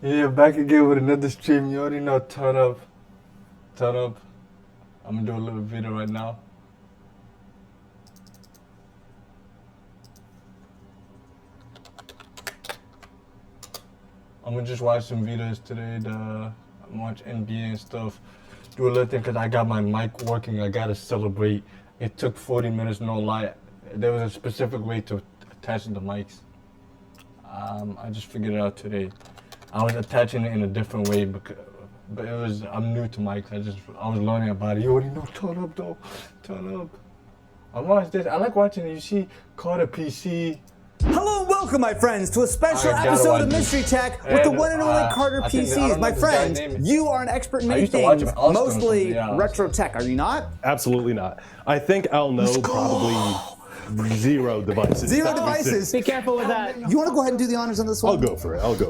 Yeah, back again with another stream. You already know, turn up. Turn up. I'm gonna do a little video right now. I'm gonna just watch some videos today to watch NBA and stuff. Do a little thing because I got my mic working. I gotta celebrate. It took 40 minutes, no lie. There was a specific way to attach the mics. I just figured it out today. I was attaching it in a different way, but I'm new to mics. I was learning about it. You already know, turn up though, turn up. I watched this. I like watching it. You see, Carter PC. Hello and welcome, my friends, to a special episode of Mystery Tech with the one and only Carter PCs. My friend, you are an expert in many things, mostly retro tech, are you not? Absolutely not. I think I'll know probably 0 devices. 0 devices. Be careful with that. You want to go ahead and do the honors on this one? I'll go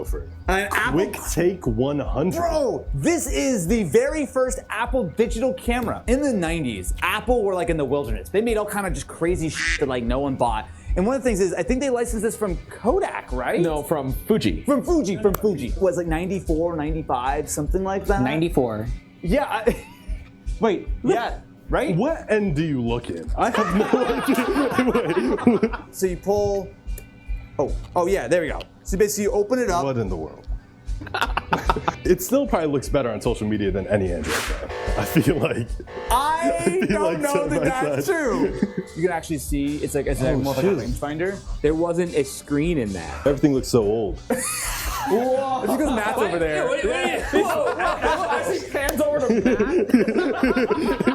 for it. An Quick take 100. Bro, this is the very first Apple digital camera. In the 90s, Apple were like in the wilderness. They made all kind of just crazy shit that like no one bought. And one of the things is, I think they licensed this from Kodak, right? No, from Fuji. From Fuji. Was like 94, 95, something like that? 94. Yeah. Wait, yeah, right? What end do you look in? I have no idea. Wait. So you pull, oh yeah, there we go. So basically you open it up. What in the world? It still probably looks better on social media than any Android phone. I feel like. I don't know that that's true. You can actually see, it's like more like a rangefinder. There wasn't a screen in that. Everything looks so old. Whoa. It's because Matt's over there. Wait. Whoa. Hands over to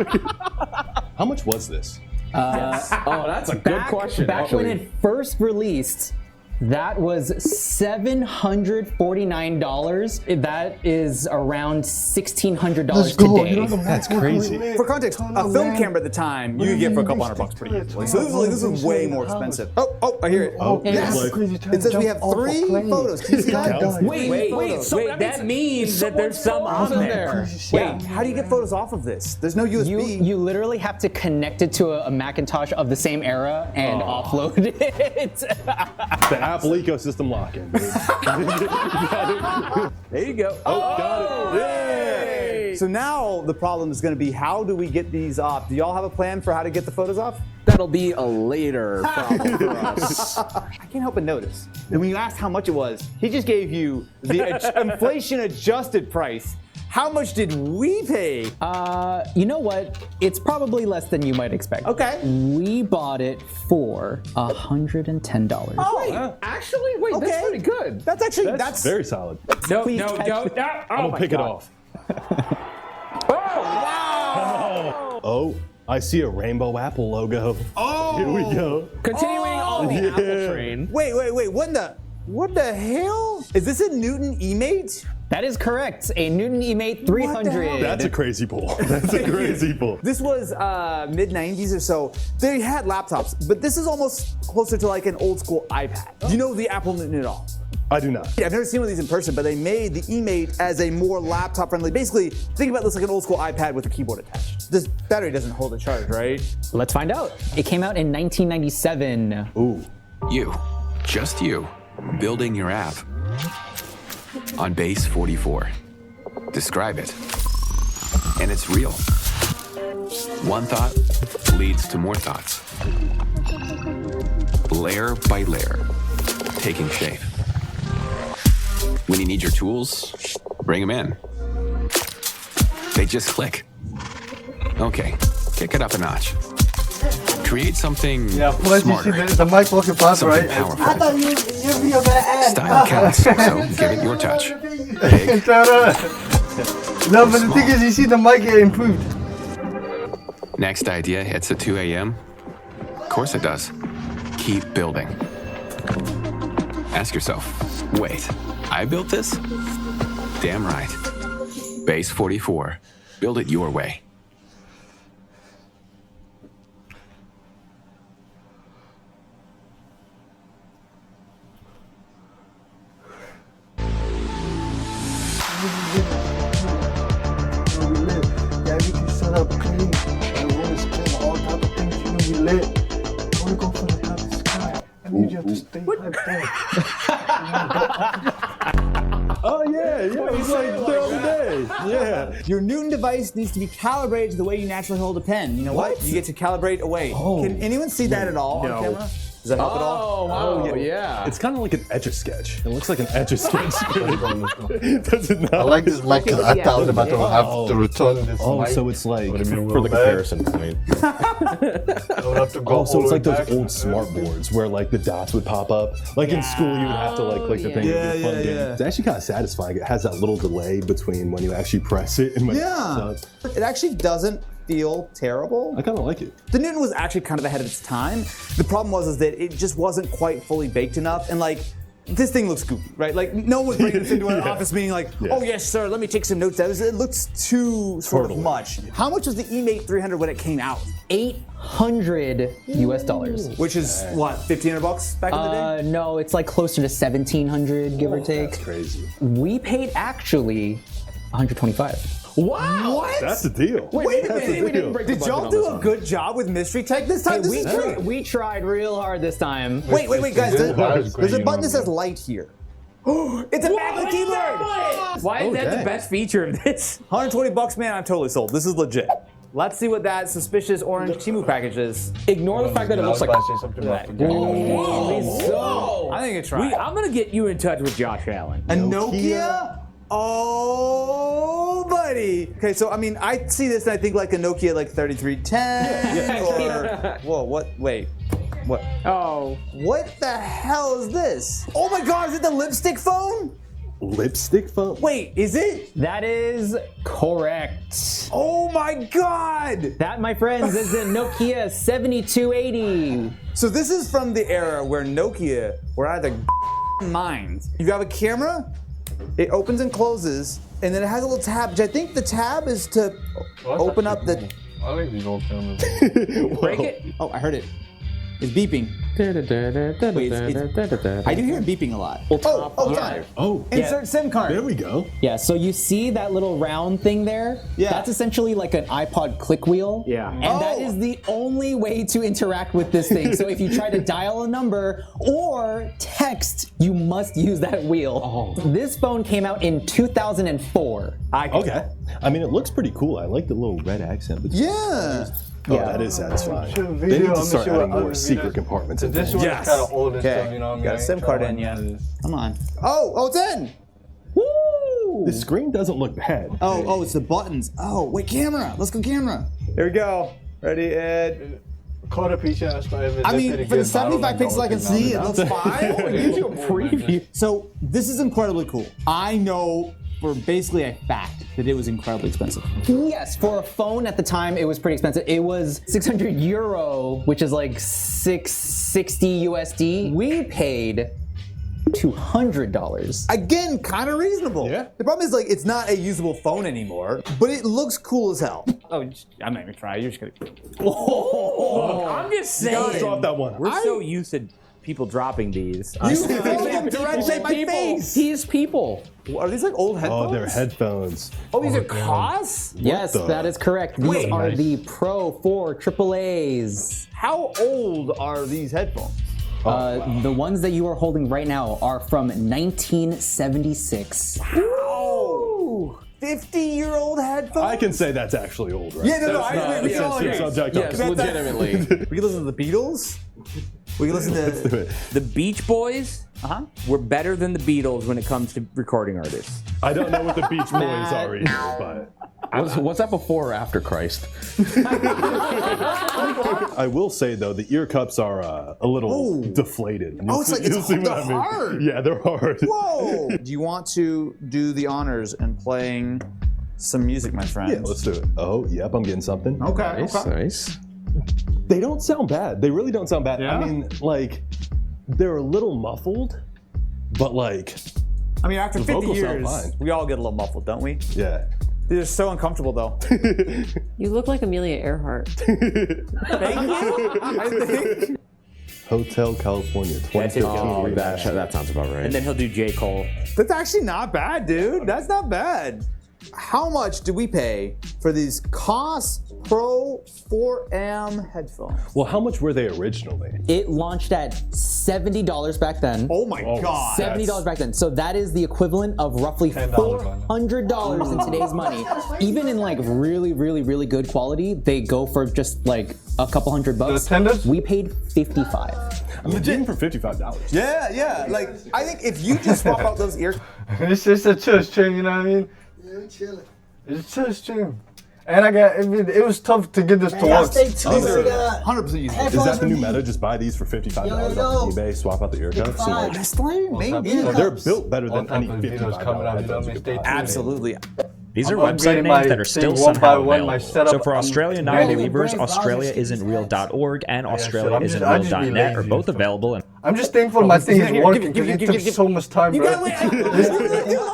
Matt. How much was this? That's a good question. Back when it first released, that was $749. That is around $1,600 today. That's crazy. For context, a film camera at the time you could get for a couple $100 pretty easily. So this is way more expensive. Oh, I hear it. Oh, yes. It says we have 3 photos. Can you see that? Wait. So that means that there's some on there. Wait, how do you get photos off of this? There's no USB. You literally have to connect it to a Macintosh of the same era and offload it. The Apple ecosystem lock-in. There you go. Got it. Yay! So now the problem is going to be, how do we get these off? Do y'all have a plan for how to get the photos off? That'll be a later problem for us. I can't help but notice that when you asked how much it was, he just gave you the inflation-adjusted price. How much did we pay? You know what? It's probably less than you might expect. Okay. We bought it for $110. Oh, Actually, wait, that's pretty good. That's actually, That's very solid. No. I'm gonna pick it off. Oh, I see a rainbow Apple logo. Oh! Here we go. Continuing on the Apple train. Wait, what the hell? Is this a Newton eMate? That is correct. A Newton eMate 300. That's a crazy pull. That's a crazy pull. This was mid-90s or so. They had laptops, but this is almost closer to like an old school iPad. Do you know the Apple Newton at all? I do not. I've never seen one of these in person, but they made the eMate as a more laptop friendly. Basically, think about this like an old school iPad with a keyboard attached. This battery doesn't hold a charge, right? Let's find out. It came out in 1997. Ooh. You, just you, building your app on base 44. Describe it. And it's real. One thought leads to more thoughts. Layer by layer, taking shape. When you need your tools, bring them in. They just click. Okay, kick it up a notch. Create something smarter. The mic walking past, something right? powerful. I thought you'd be on that ad. Style counts, so give it your touch. Big, No, but the thing is, you see the mic get improved. next idea hits at 2 a.m. Of course it does. Keep building. Ask yourself, wait, I built this? Damn right. Base 44. Build it your way. Yeah, you can set up clean. The room is clean, all type of things. You know, we lit. When we go for the top sky, I need you to stay like that. Oh yeah, it was like the other day. Yeah. Your Newton device needs to be calibrated to the way you naturally hold a pen. You know what? You get to calibrate away. Oh. Can anyone see that at all on camera? Does that help at all? Oh, yeah. It's kind of like an Etch-a-Sketch. It looks like an Etch-a-Sketch screen. Does it not? I like this mic because I thought I was about to have to return this Oh, mic. so it's like Would it be for real the bad? comparison point. I would have to go Oh, so all it's the like way those back. old smart boards where like the dots would pop up. Like in school, you would have to like click the thing. Yeah, It'd be a fun yeah, game. yeah. It's actually kind of satisfying. It has that little delay between when you actually press it and when Yeah. it's It actually doesn't feel terrible. I kind of like it. The Newton was actually kind of ahead of its time. The problem was that it just wasn't quite fully baked enough, and like this thing looks goofy, right? Like no one was bringing this into an Yeah. office meeting like, Yeah. oh yes sir, let me take some notes. It looks too sort Totally. of much. How much was the eMate 300 when it came out? $800 US. Which is what, $1,500 back in the day? No, it's like closer to 1,700, give or take. That's crazy. We paid actually 125. Wow! What? That's a deal. Wait a That's minute. deal. Did y'all do a good job with mystery tech this time? This is great. We tried real hard this time. Wait, guys. That was great, There's a you button know, that says light here. It's a backlit keyboard! Why is that dang. the best feature of this? $120, man, I'm totally sold. This is legit. Let's see what that suspicious orange Timu package is. Ignore the fact that it I was looks like. about to say something about forgetting. So, I think it's right. I'm gonna get you in touch with Josh Allen. A Nokia? Oh, buddy. Okay, so I mean, I see this and I think like a Nokia like 3310 or whoa, what? Wait, what? Oh, What the hell is this? Oh my God, is it the lipstick phone? Lipstick phone? Wait, is it? That is correct. Oh my God! That, my friends, is the Nokia 7280. So this is from the era where Nokia were out of their minds. You have a camera, it opens and closes, and then it has a little tab, which I think the tab is to open up the. I like these old cameras. break it. Oh, I heard it. It's beeping. I do hear it beeping a lot. Yeah. Oh, Insert SIM card. there we go. Yeah, so you see that little round thing there? Yeah. That's essentially like an iPod click wheel. Yeah. And Oh. that is the only way to interact with this thing. So if you try to dial a number or text, you must use that wheel. This phone came out in 2004. Okay. I mean, it looks pretty cool. I like the little red accent. But Yeah. oh, that is satisfying. Show a They video, need I'm to start gonna show adding other more videos. secret compartments. in This things. one is kind of old and stuff, you know what I mean? Got a I ain't SIM card trying in, yeah. to- Come on. Oh, it's in. Woo! The screen doesn't look bad. Oh, it's the buttons. Oh, wait, camera. Let's go camera. Here we go. Ready, Ed? Quarter piece and stuff. I mean, for the 75 pixels I can see, it looks fine. It gives you a preview. So this is incredibly cool. I know for basically a fact that it was incredibly expensive. Yes, for a phone at the time, it was pretty expensive. It was 600 euro, which is like 660 USD. We paid $200. Again, kind of reasonable. Yeah. The problem is like it's not a usable phone anymore, but it looks cool as hell. Oh, I'm not even trying. You're just gonna. I'm just saying. Drop that one. We're so used to people dropping these. You throw them directly at my face. He's people. Are these like old headphones? Oh, they're headphones. Oh, these are COS? Yes, the- that is correct. These Wait. are the Pro 4 AAAs. How old are these headphones? The ones that you are holding right now are from 1976. Oh, 50-year-old headphones? I can say that's actually old, right? Yeah, no, That's I not- agree. We all it's agree. subjective. Yes, legitimately. We can listen to the Beatles. We can listen to. The Beach Boys were better than the Beatles when it comes to recording artists. I don't know what the Beach Boys are either, but Was that before or after Christ? I will say though the ear cups are a little deflated. Oh, it's like You'll it's see what I mean. hard. Yeah, they're hard. Whoa! Do you want to do the honors and playing some music, my friend? Yeah, let's do it. Oh, yep, I'm getting something. Okay. Nice, nice. They don't sound bad. They really don't sound bad. Yeah? I mean, like, they're a little muffled, but like, I mean, after 50 vocals sound years, fine. we all get a little muffled, don't we? yeah. These are so uncomfortable, though. You look like Amelia Earhart. Thank you. I think. Hotel California, That's it. 2015. Oh, that sounds about right. And then he'll do J. Cole. That's actually not bad, dude. That's not bad. how much do we pay for these Cos Pro 4am headphones? Well, how much were they originally? It launched at $70 back then. Oh my god. $70 back then. So that is the equivalent of roughly $400 in today's money. Even in like really, really, really good quality, they go for just like a couple $100. The tenders? We paid $55. Legit for $55. Yeah. Like, I think if you just swap out those ear. It's just a chill stream, you know what I mean? Yeah, I'm chilling. It's a chill stream. And it was tough to get this to Y'all work. stay tuned to the 100% used. Is that the new meta? Just buy these for $55 off eBay, swap out the ear cuffs? So, like, Honestly, maybe. they're built better All than any type of videos $55 coming out, you know what I headphones mean? you Stay could tuned. buy. Absolutely. These are I'm website upgrading names my that are still thing one by somehow one, my available. setup. So for Australian No, non-believers, brave Australia browsers isn't real.org and Australia I'm isn't just- I just be real.net are lazy both and stuff. available. And I'm just thankful my thing is Here, working give- because it give- took give- so much time, You bro. gotta wait.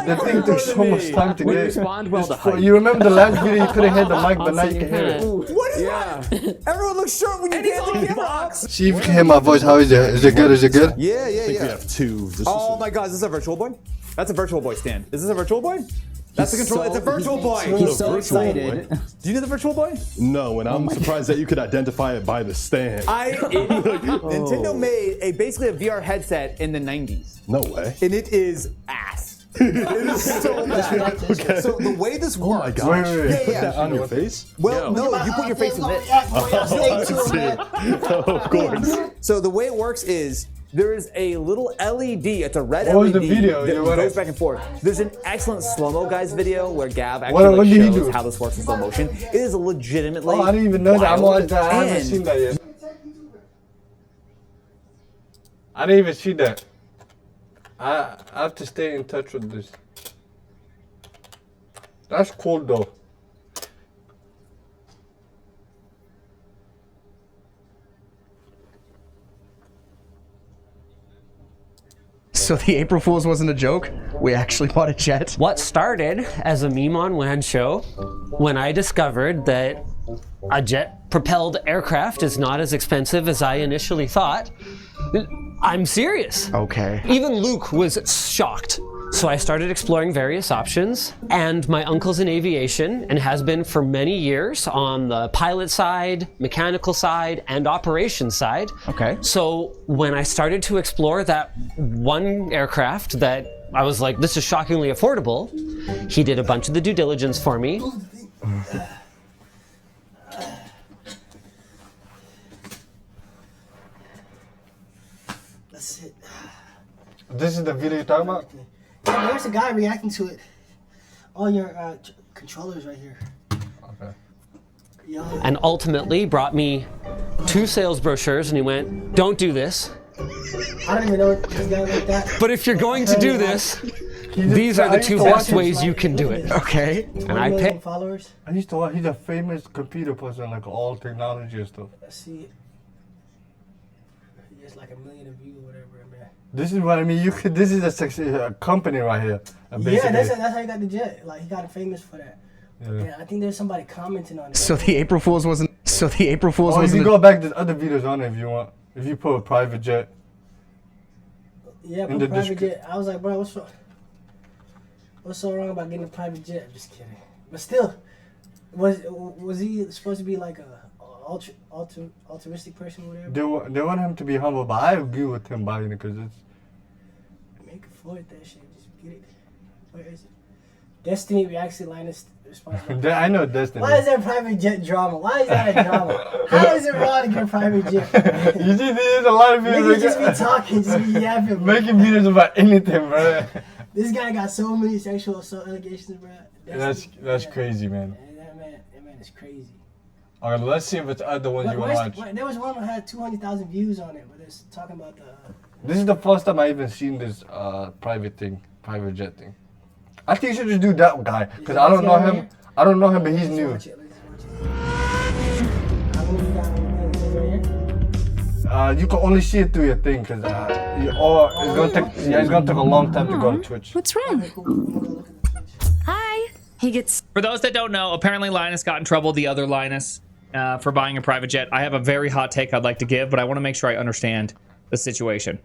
The thing took so much time to We get. respond well to It's hype. You remember the last video you couldn't hear the mic, but now you You can hear it. What is that? Everyone looks short when you get the camera. See if you can hear my voice. How is it? Is it good? Is it good? Yeah. I think we have two. This Oh is my god, is this a virtual boy? That's a virtual boy stand. Is this a virtual boy? That's the control. It's a virtual boy. He's so virtual excited. boy. Do you know the virtual boy? No, and I'm surprised that you could identify it by the stand. Nintendo made basically a VR headset in the 90s, No way. and it is ass. It is so bad. Okay. So the way this works. Oh my gosh. Wait. Yeah, Put yeah. that on your face? Well, no, you put your face in this. Stay tuned, man. Oh, of course. So the way it works is there is a little LED. It's a red What was LED the video? that You wanna- goes back and forth. There's an excellent slow-mo guys video where Gav actually What did he shows do? how this works in slow motion. It is legitimately. Oh, I didn't even know that. I'm wild. on that. I haven't And seen that yet. I didn't even see that. I have to stay in touch with this. That's cool though. So the April Fool's wasn't a joke? We actually bought a jet? What started as a meme on WAN show when I discovered that a jet-propelled aircraft is not as expensive as I initially thought. I'm serious. Okay. Even Luke was shocked. So I started exploring various options, and my uncle's in aviation and has been for many years on the pilot side, mechanical side, and operations side. Okay. So when I started to explore that one aircraft that I was like, this is shockingly affordable, he did a bunch of the due diligence for me. That's it. This is the video you're talking about? Yeah, there's a guy reacting to it. All your controllers right here. Okay. Yo. And ultimately brought me 2 sales brochures, and he went, don't do this. I don't even know this guy like that. But if you're going to do this, these are the 2 best ways you can do it. Okay. And I pay. Followers. I used to watch. He's a famous computer person, like all technology and stuff. Let's see. He gets like 1 million views or whatever, man. This is what I mean. You could. This is a company right here. Basically. Yeah, that's how he got the jet. Like he got famous for that. Yeah. Yeah, I think there's somebody commenting on it. So the April Fool's wasn't. So the April Fool's Oh, you wasn't. can go back to the other videos on it if you want. If you put a private jet. Yeah, in the put private descri- jet. I was like, bro, what's so wrong about getting a private jet? I'm just kidding. But still, was he supposed to be like a altruistic person or whatever? They want him to be humble, but I agree with him buying it because it's. Make afford that shit. Just get it. Where is it? Destiny reacts to Linus response. I know Destiny. Why is there private jet drama? Why is that a drama? How is it wrong to get a private jet? You see, there's a lot of videos Niggas just be talking, just be yapping. making videos about anything, bro. This guy got so many sexual assault allegations, bro. That's crazy, man. That man is crazy. Alright, let's see if it's other ones you want to watch. There was one that had 200,000 views on it, but it's talking about the. This is the first time I even seen this private jet thing. I think you should just do that guy because I don't know him. I don't know him, but he's new. Watch it, let's watch it. How many you got on the right here? You can only see it through your thing because it's gonna take a long time to go to Twitch. What's wrong? Hi. He gets. For those that don't know, apparently Linus got in trouble, the other Linus, for buying a private jet. I have a very hot take I'd like to give, but I want to make sure I understand the situation.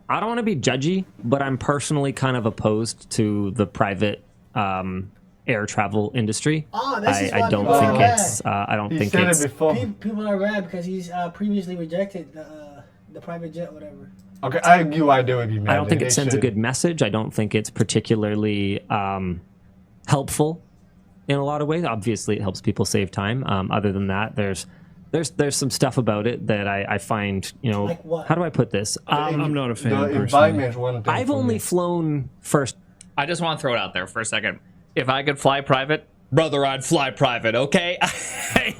I don't want to be judgy, but I'm personally kind of opposed to the private air travel industry. Oh, this is why I don't people think are it's. mad. I don't He think said it's. it before. People are mad because he's previously rejected the private jet, whatever. Okay, I agree why they would be mad. I don't think They it sends a should. good message. I don't think it's particularly helpful in a lot of ways. Obviously, it helps people save time. Other than that, there's some stuff about it that I find, you know, Like what? how do I put this? I'm not a fan. The personally. environment is one thing. I've for only me. flown first. I just want to throw it out there for a second. If I could fly private, brother, I'd fly private. Okay.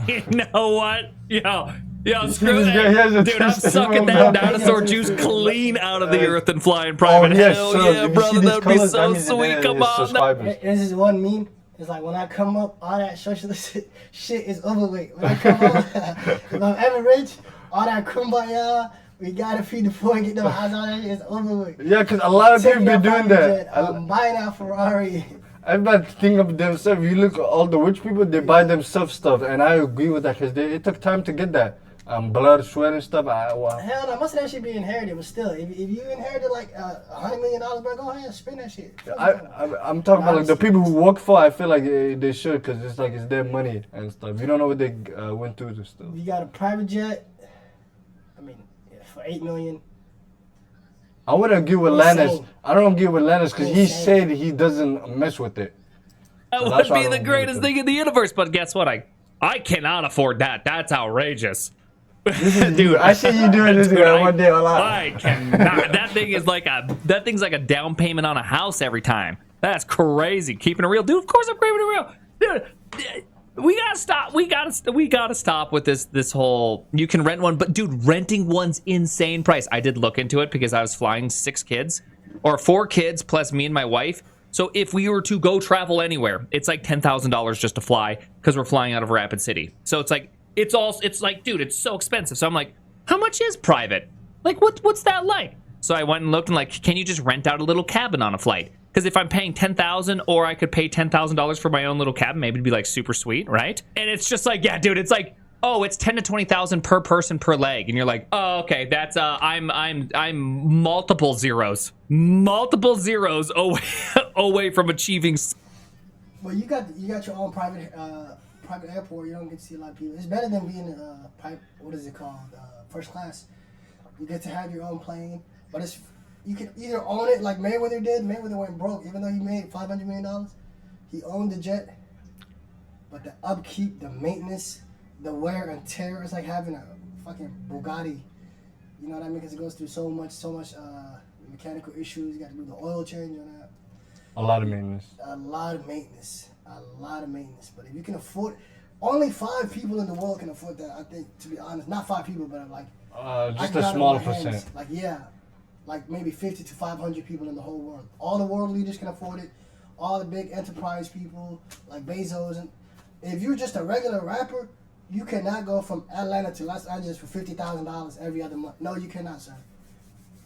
You know what? Yo, screw this guy, he has a that, dude. I'm twist sucking in his that mouth. dinosaur juice clean out of the earth and flying private. yes, Hell sir. yeah, If you see brother, these that'd be colors, that so means that sweet. they're Come his on. subscribers. This is one meme. It's like when I come up, all that socialist shit is overweight. When I come up, if I'm ever rich, all that kumbaya, we gotta feed the poor and get them eyes on it, it's overweight. Yeah, because a lot of people be Taking doing that that. private jet, buying that Ferrari. Everybody think of themselves. You look at all the rich people, they buy themselves stuff, and I agree with that because it took time to get that. Blood, sweat, and stuff. Hell no, most of that shit be inherited, but still, if you inherited like $100 million, bro, go ahead and spend that shit. I'm talking about like the people who work for. I feel like they should because it's like it's their money and stuff. You don't know what they went through to stuff. You got a private jet. I mean, for $8 million. I wouldn't agree with Insane. Linus. I don't agree with Linus because he Insane. said he doesn't mess with it. That So that's would why I be don't the agree with greatest him. thing in the universe. But guess what? I cannot afford that. That's outrageous. Dude, I see you doing this one day a lot. I cannot. That thing's like a down payment on a house every time. That's crazy. Keeping it real, dude. Of course I'm keeping it real, dude. We gotta stop. We gotta stop with this whole. You can rent one, but dude, renting one's insane price. I did look into it because I was flying 6 kids, or 4 kids plus me and my wife. So if we were to go travel anywhere, it's like $10,000 just to fly because we're flying out of Rapid City. So it's like. It's like, dude, it's so expensive. So I'm like, how much is private? Like, what's that like? So I went and looked and like, can you just rent out a little cabin on a flight? Because if I'm paying $10,000 or I could pay $10,000 for my own little cabin, maybe it'd be like super sweet, right? And it's just like, yeah, dude, it's like, oh, it's 10 to 20,000 per person per leg, and you're like, oh, okay, that's I'm multiple zeros away from achieving. Well, you got your own private airport. You don't get to see a lot of people. It's better than being what is it called, first class. You get to have your own plane, but you can either own it like Mayweather did. Mayweather went broke, even though he made $500 million. He owned the jet, but the upkeep, the maintenance, the wear and tear, it's like having a fucking Bugatti. You know what I mean? Because it goes through so much mechanical issues. You got to do the oil change on that. A lot of maintenance. A lot of maintenance. But if you can afford, only 5 people in the world can afford that. I think, to be honest, not 5 people, but I'm like, just I a got it small on my hands. percent. Like, yeah, like maybe 50 to 500 people in the whole world. All the world leaders can afford it. All the big enterprise people like Bezos. And if you're just a regular rapper, you cannot go from Atlanta to Los Angeles for $50,000 every other month. No, you cannot, sir.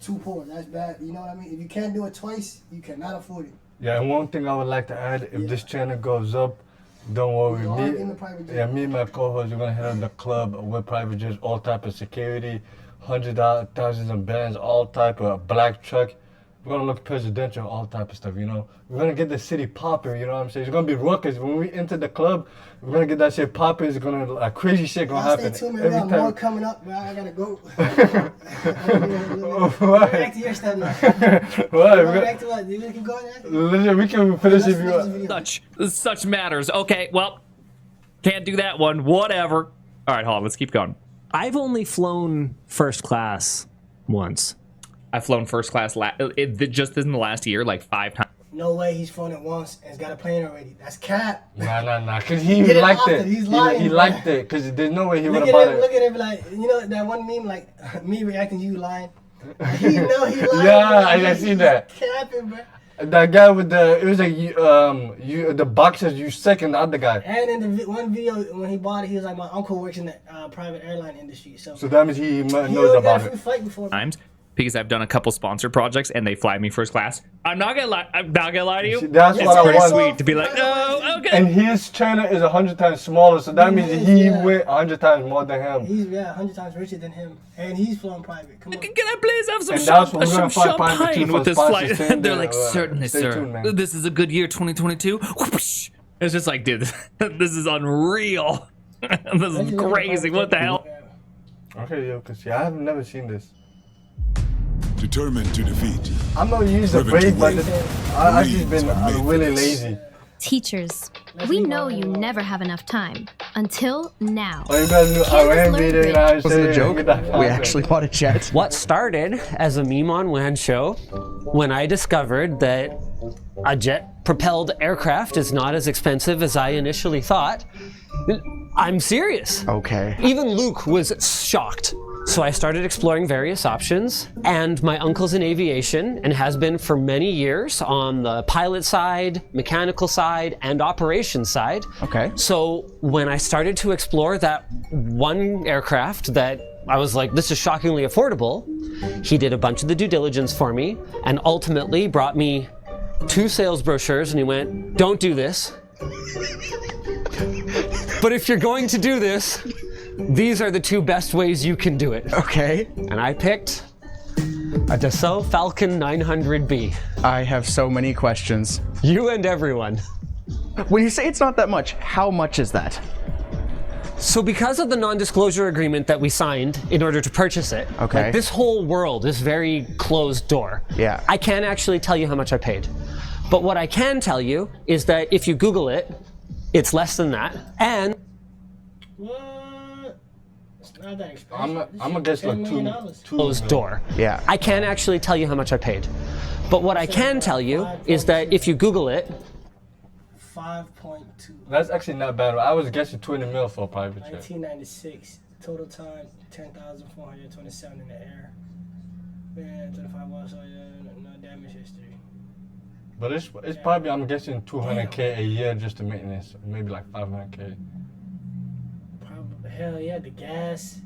Too poor. That's bad. You know what I mean? If you can't do it twice, you cannot afford it. Yeah, and one thing I would like to add, if this channel goes up, don't worry. Me and my co-host, we're gonna head out the club with private jets, all type of security, $100,000, thousands of bands, all type of black truck. We're gonna look presidential, all type of stuff, you know. We're gonna get the city popping, you know what I'm saying? It's gonna be ruckus. When we enter the club, we're gonna get that shit popping. It's gonna, crazy shit gonna happen. Stay tuned, man. We got more coming up, man. I gotta go. Back to your stuff now. Back to what? You keep going there? We can finish if you want. Such matters. Okay, well, can't do that one. Whatever. All right, hold on. Let's keep going. I've only flown first class once. I've flown first class just in the last year, like 5 times. No way he's flown it once and has got a plane already. That's cap. Nah. Because he liked it. He's lying, he liked it. Because there's no way he would have bought it. Look at him like, you know that one meme, like me reacting to you lying? He know he lying. Yeah, I see that. Capping, bro. That guy with it was like the boxers, you second the other guy. And in the one video when he bought it, he was like, my uncle works in the private airline industry. So that means he knows about it. Fight before, times. because I've done a couple sponsored projects and they fly me first class. I'm not gonna lie to you. That's It's what I pretty want. sweet to be like, no, okay. And his channel is 100 times smaller, so that means he went 100 times more than him. He's 100 times richer than him, and he's flown private. Come on. Can I please have some, And that's what we're gonna find champagne with this sponsors flight? saying They're that, like, certainly, stay sir. tuned, man. This is a good year, 2022. Whoosh. It's just like, dude, this is unreal. This is crazy. What the hell? Okay, yo, cause I have never seen this. Determined to defeat. I'm not used to break, but I've just been really lazy. Teachers, we know you never have enough time. Until now. Oh, you got a new Iran video now. Wasn't a joke. We actually bought a jet. What started as a meme on WAN show when I discovered that a jet-propelled aircraft is not as expensive as I initially thought. I'm serious. Okay. Even Luke was shocked. So I started exploring various options, and my uncle's in aviation and has been for many years on the pilot side, mechanical side, and operations side. Okay. So when I started to explore that one aircraft that I was like, this is shockingly affordable, he did a bunch of the due diligence for me and ultimately brought me 2 sales brochures, and he went, don't do this. But if you're going to do this, these are the 2 best ways you can do it. Okay. And I picked a Dassault Falcon 900B. I have so many questions. You and everyone. When you say it's not that much, how much is that? So because of the non-disclosure agreement that we signed in order to purchase it, okay, like this whole world is very closed door. Yeah. I can't actually tell you how much I paid. But what I can tell you is that if you Google it, it's less than that. And What? It's not that expensive. I'm gonna guess like two closed door. Yeah. I can't actually tell you how much I paid. But what I can tell you is that if you Google it, 5.2. That's actually not bad. I was guessing 20 mil for a private jet. 1996. Total time 10,427 in the air. Man, 25 watts. So yeah, no damage history. But it's probably, I'm guessing 200K a year just to maintenance, maybe like 500K. Probably, hell yeah, the gas,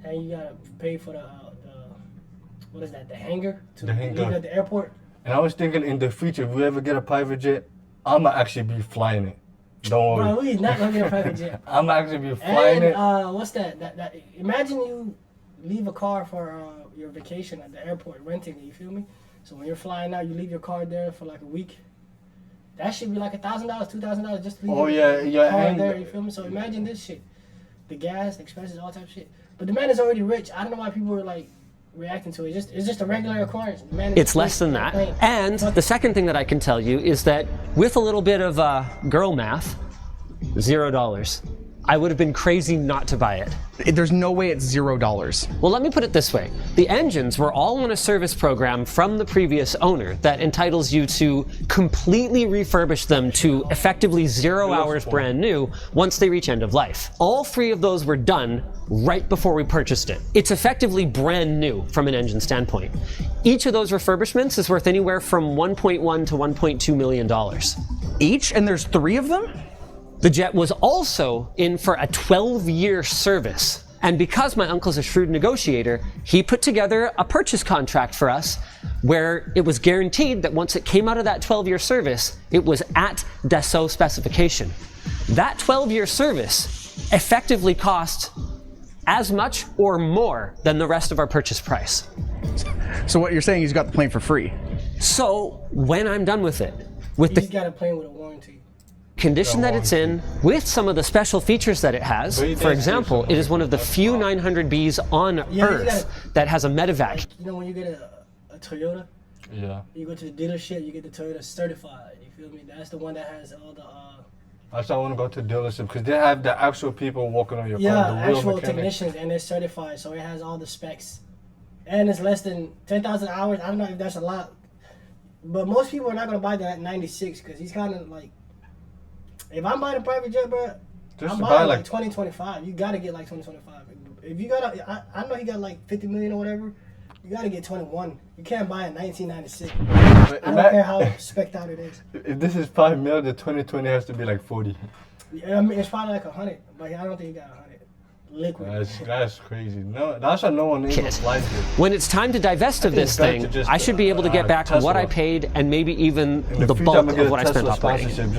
and you gotta pay for the what is that? The hangar to leave at the airport. And I was thinking in the future, if we ever get a private jet, I'ma actually be flying it. Don't worry. Bro, we're not gonna get a private jet. I'ma actually be flying it. What's that? That imagine you leave a car for your vacation at the airport, renting it. You feel me? So when you're flying out, you leave your car there for like a week. That should be like $1,000, $2,000 just to leave your car there. You feel me? So imagine this shit: the gas, expenses, all type of shit. But the man is already rich. I don't know why people are like reacting to it. It's just a regular occurrence. The man is it's less than that. And the second thing that I can tell you is that with a little bit of girl math, $0. I would have been crazy not to buy it. There's no way it's $0. Well, let me put it this way. The engines were all on a service program from the previous owner that entitles you to completely refurbish them to effectively 0 hours brand new once they reach end of life. All 3 of those were done right before we purchased it. It's effectively brand new from an engine standpoint. Each of those refurbishments is worth anywhere from $1.1 to $1.2 million. Each? And there's 3 of them? The jet was also in for a 12-year service. And because my uncle's a shrewd negotiator, he put together a purchase contract for us where it was guaranteed that once it came out of that 12-year service, it was at Dassault specification. That 12-year service effectively cost as much or more than the rest of our purchase price. So what you're saying is you got the plane for free? So when I'm done with it, He's got a plane with a warranty. Condition that it's in, with some of the special features that it has. For example, it is one of the few 900Bs on Earth that has a medevac. You know when you get a Toyota? Yeah. You go to the dealership, you get the Toyota certified. You feel me? That's the one that has all the. That's why I want to go to the dealership because they have the actual people working on your car. Yeah, the real actual mechanic. technicians, and it's certified, so it has all the specs. And it's less than 10,000 hours. I don't know if that's a lot, but most people are not gonna buy that 96 because he's kind of like. If I'm buying a private jet, bro, I'm buying like 2025. You gotta get like 2025. If you got, I know he got like 50 million or whatever. You gotta get 21. You can't buy a 1996. I don't care how spec'd out it is. If this is 5 mil, the 2020 has to be like 40. Yeah, I mean, it's probably like 100, but I don't think he got 100. liquid. That's crazy. No, that's why no one even flies it. When it's time to divest of this thing, I should be able to get back what I paid and maybe even the bulk of what I spent operating.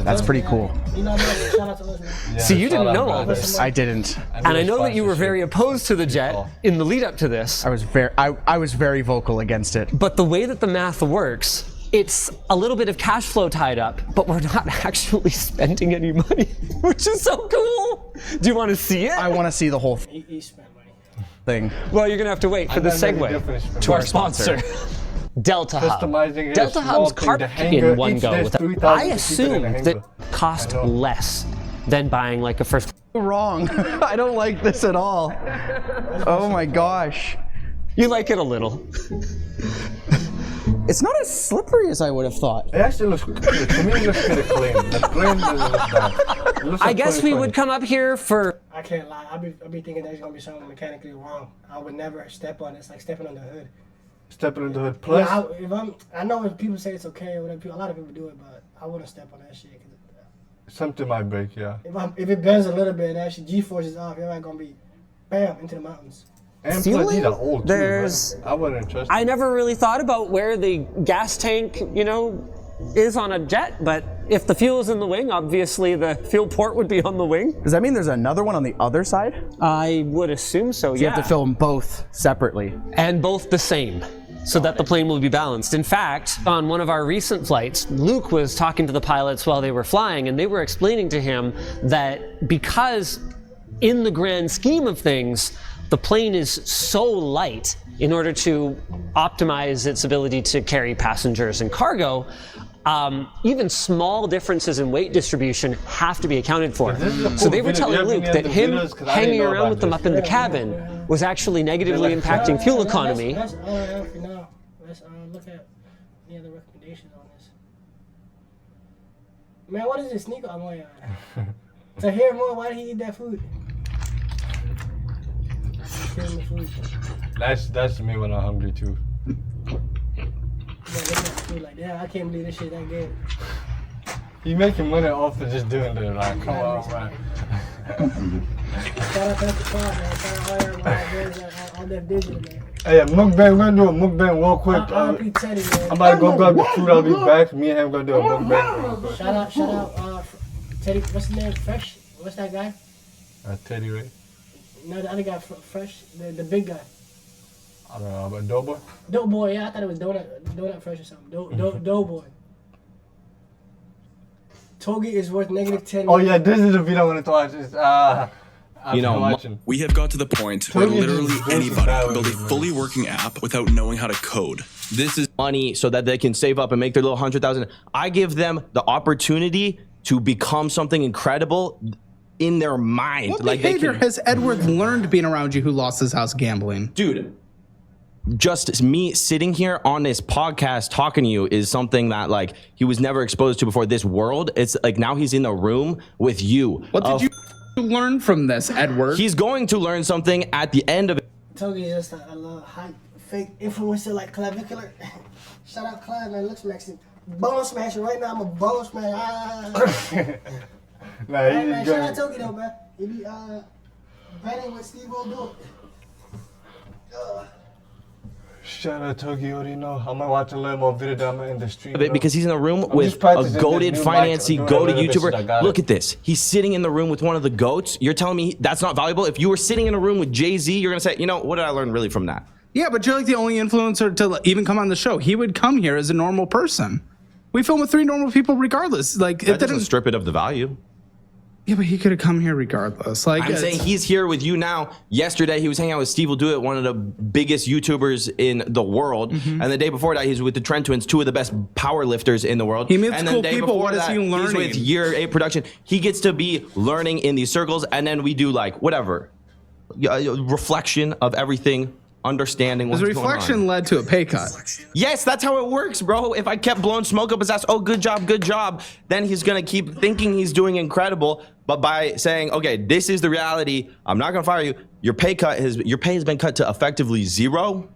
That's pretty cool. You know, shout out to us, man. See, you didn't know all this. I didn't. And I know that you were very opposed to the jet in the lead up to this. I was very vocal against it. But the way that the math works, it's a little bit of cash flow tied up, but we're not actually spending any money, which is so cool. Do you want to see it? I want to see the whole He spent money. thing. Well, you're going to have to wait for the segue to our sponsor. Delta Hub. Delta Hub's carpet in one go. I assume that cost less than buying like a first. Wrong. I don't like this at all. Oh my gosh. You like it a little. It's not as slippery as I would have thought. It actually looks, to me, it looks pretty clean. The clean doesn't look bad. It looks I like guess we would come up here for. I can't lie. I'll be thinking there's gonna be something mechanically wrong. I would never step on it. It's like stepping on the hood. Stepping on the hood. Plus, I know if people say it's okay or whatever, a lot of people do it, but I wouldn't step on that shit. something might break, yeah. If it bends a little bit, actually G-force is off, you're not gonna be, bam, into the mountains. And Ceiling, plus, these are old too, there's. right? I wouldn't trust. I never really thought about where the gas tank, is on a jet, but if the fuel is in the wing, obviously the fuel port would be on the wing. Does that mean there's another one on the other side? I would assume so, You have to film both separately. And both the same, so that the plane will be balanced. In fact, on one of our recent flights, Luke was talking to the pilots while they were flying, and they were explaining to him that because in the grand scheme of things, the plane is so light in order to optimize its ability to carry passengers and cargo, even small differences in weight distribution have to be accounted for. So they were telling Luke that him hanging around with them up in the cabin was actually negatively impacting fuel economy. That's all I have for now. Let's look at any other recommendations on this. Man, what is this sneaker I'm wearing? To hear more, why did he eat that food? That's me when I'm hungry too. Like, yeah, I can't believe this shit that good. You making money off of just doing that, like, come on, man. Shout out to the club, man. Shout out to all that digital, man. Hey, mukbang, we're gonna do a mukbang real quick. I'm about to go grab the food, I'll be back. Me and him gonna do a mukbang. Shout out, Teddy, what's his name? Fresh? What's that guy? Teddy Ray? No, the other guy, Fresh, the big guy. I don't know, but Doughboy? Doughboy, yeah, I thought it was Donut Fresh or something. Doughboy. Togi is worth -10. Oh yeah, this is the video I wanted to watch. It's, we have got to the point where literally anybody can build a fully working app without knowing how to code. This is money so that they can save up and make their little 100,000. I give them the opportunity to become something incredible in their mind. What like behavior has Edward learned being around you who lost his house gambling? Dude, just me sitting here on this podcast talking to you is something that like he was never exposed to before. This world, it's like now he's in a room with you. What did you learn from this, Edward? He's going to learn something at the end of it. Togi is just a little hype, fake influencer like Clavicular. Shout out Clav, man, looks Mexican. Bone smasher right now, I'm a bone smasher. Nah, hey man, shout out Togi though, man. He be betting what Steve will do. Shout out Togi, you already know. I'm gonna watch a little more video down in the street. Because he's in a room with a goated financy goated YouTuber. Look at this. He's sitting in the room with one of the goats. You're telling me that's not valuable? If you were sitting in a room with Jay-Z, you're gonna say, what did I learn really from that? Yeah, but you're like the only influencer to even come on the show. He would come here as a normal person. We film with 3 normal people regardless. Like that doesn't strip it of the value. Yeah, but he could have come here regardless. Like I'm saying he's here with you now. Yesterday he was hanging out with Steve Will Do It, one of the biggest YouTubers in the world. And the day before that he's with the Trent Twins, 2 of the best power lifters in the world. He meets and cool the day people. before What is that, he learning? He's with Year 8 Production. He gets to be learning in these circles, and then we do like whatever reflection of everything. Understanding what's his going on. reflection led to a pay cut. Yes, that's how it works, bro. If I kept blowing smoke up his ass, oh, good job, then he's gonna keep thinking he's doing incredible. But by saying, okay, this is the reality, I'm not gonna fire you. Your pay has been cut to effectively 0.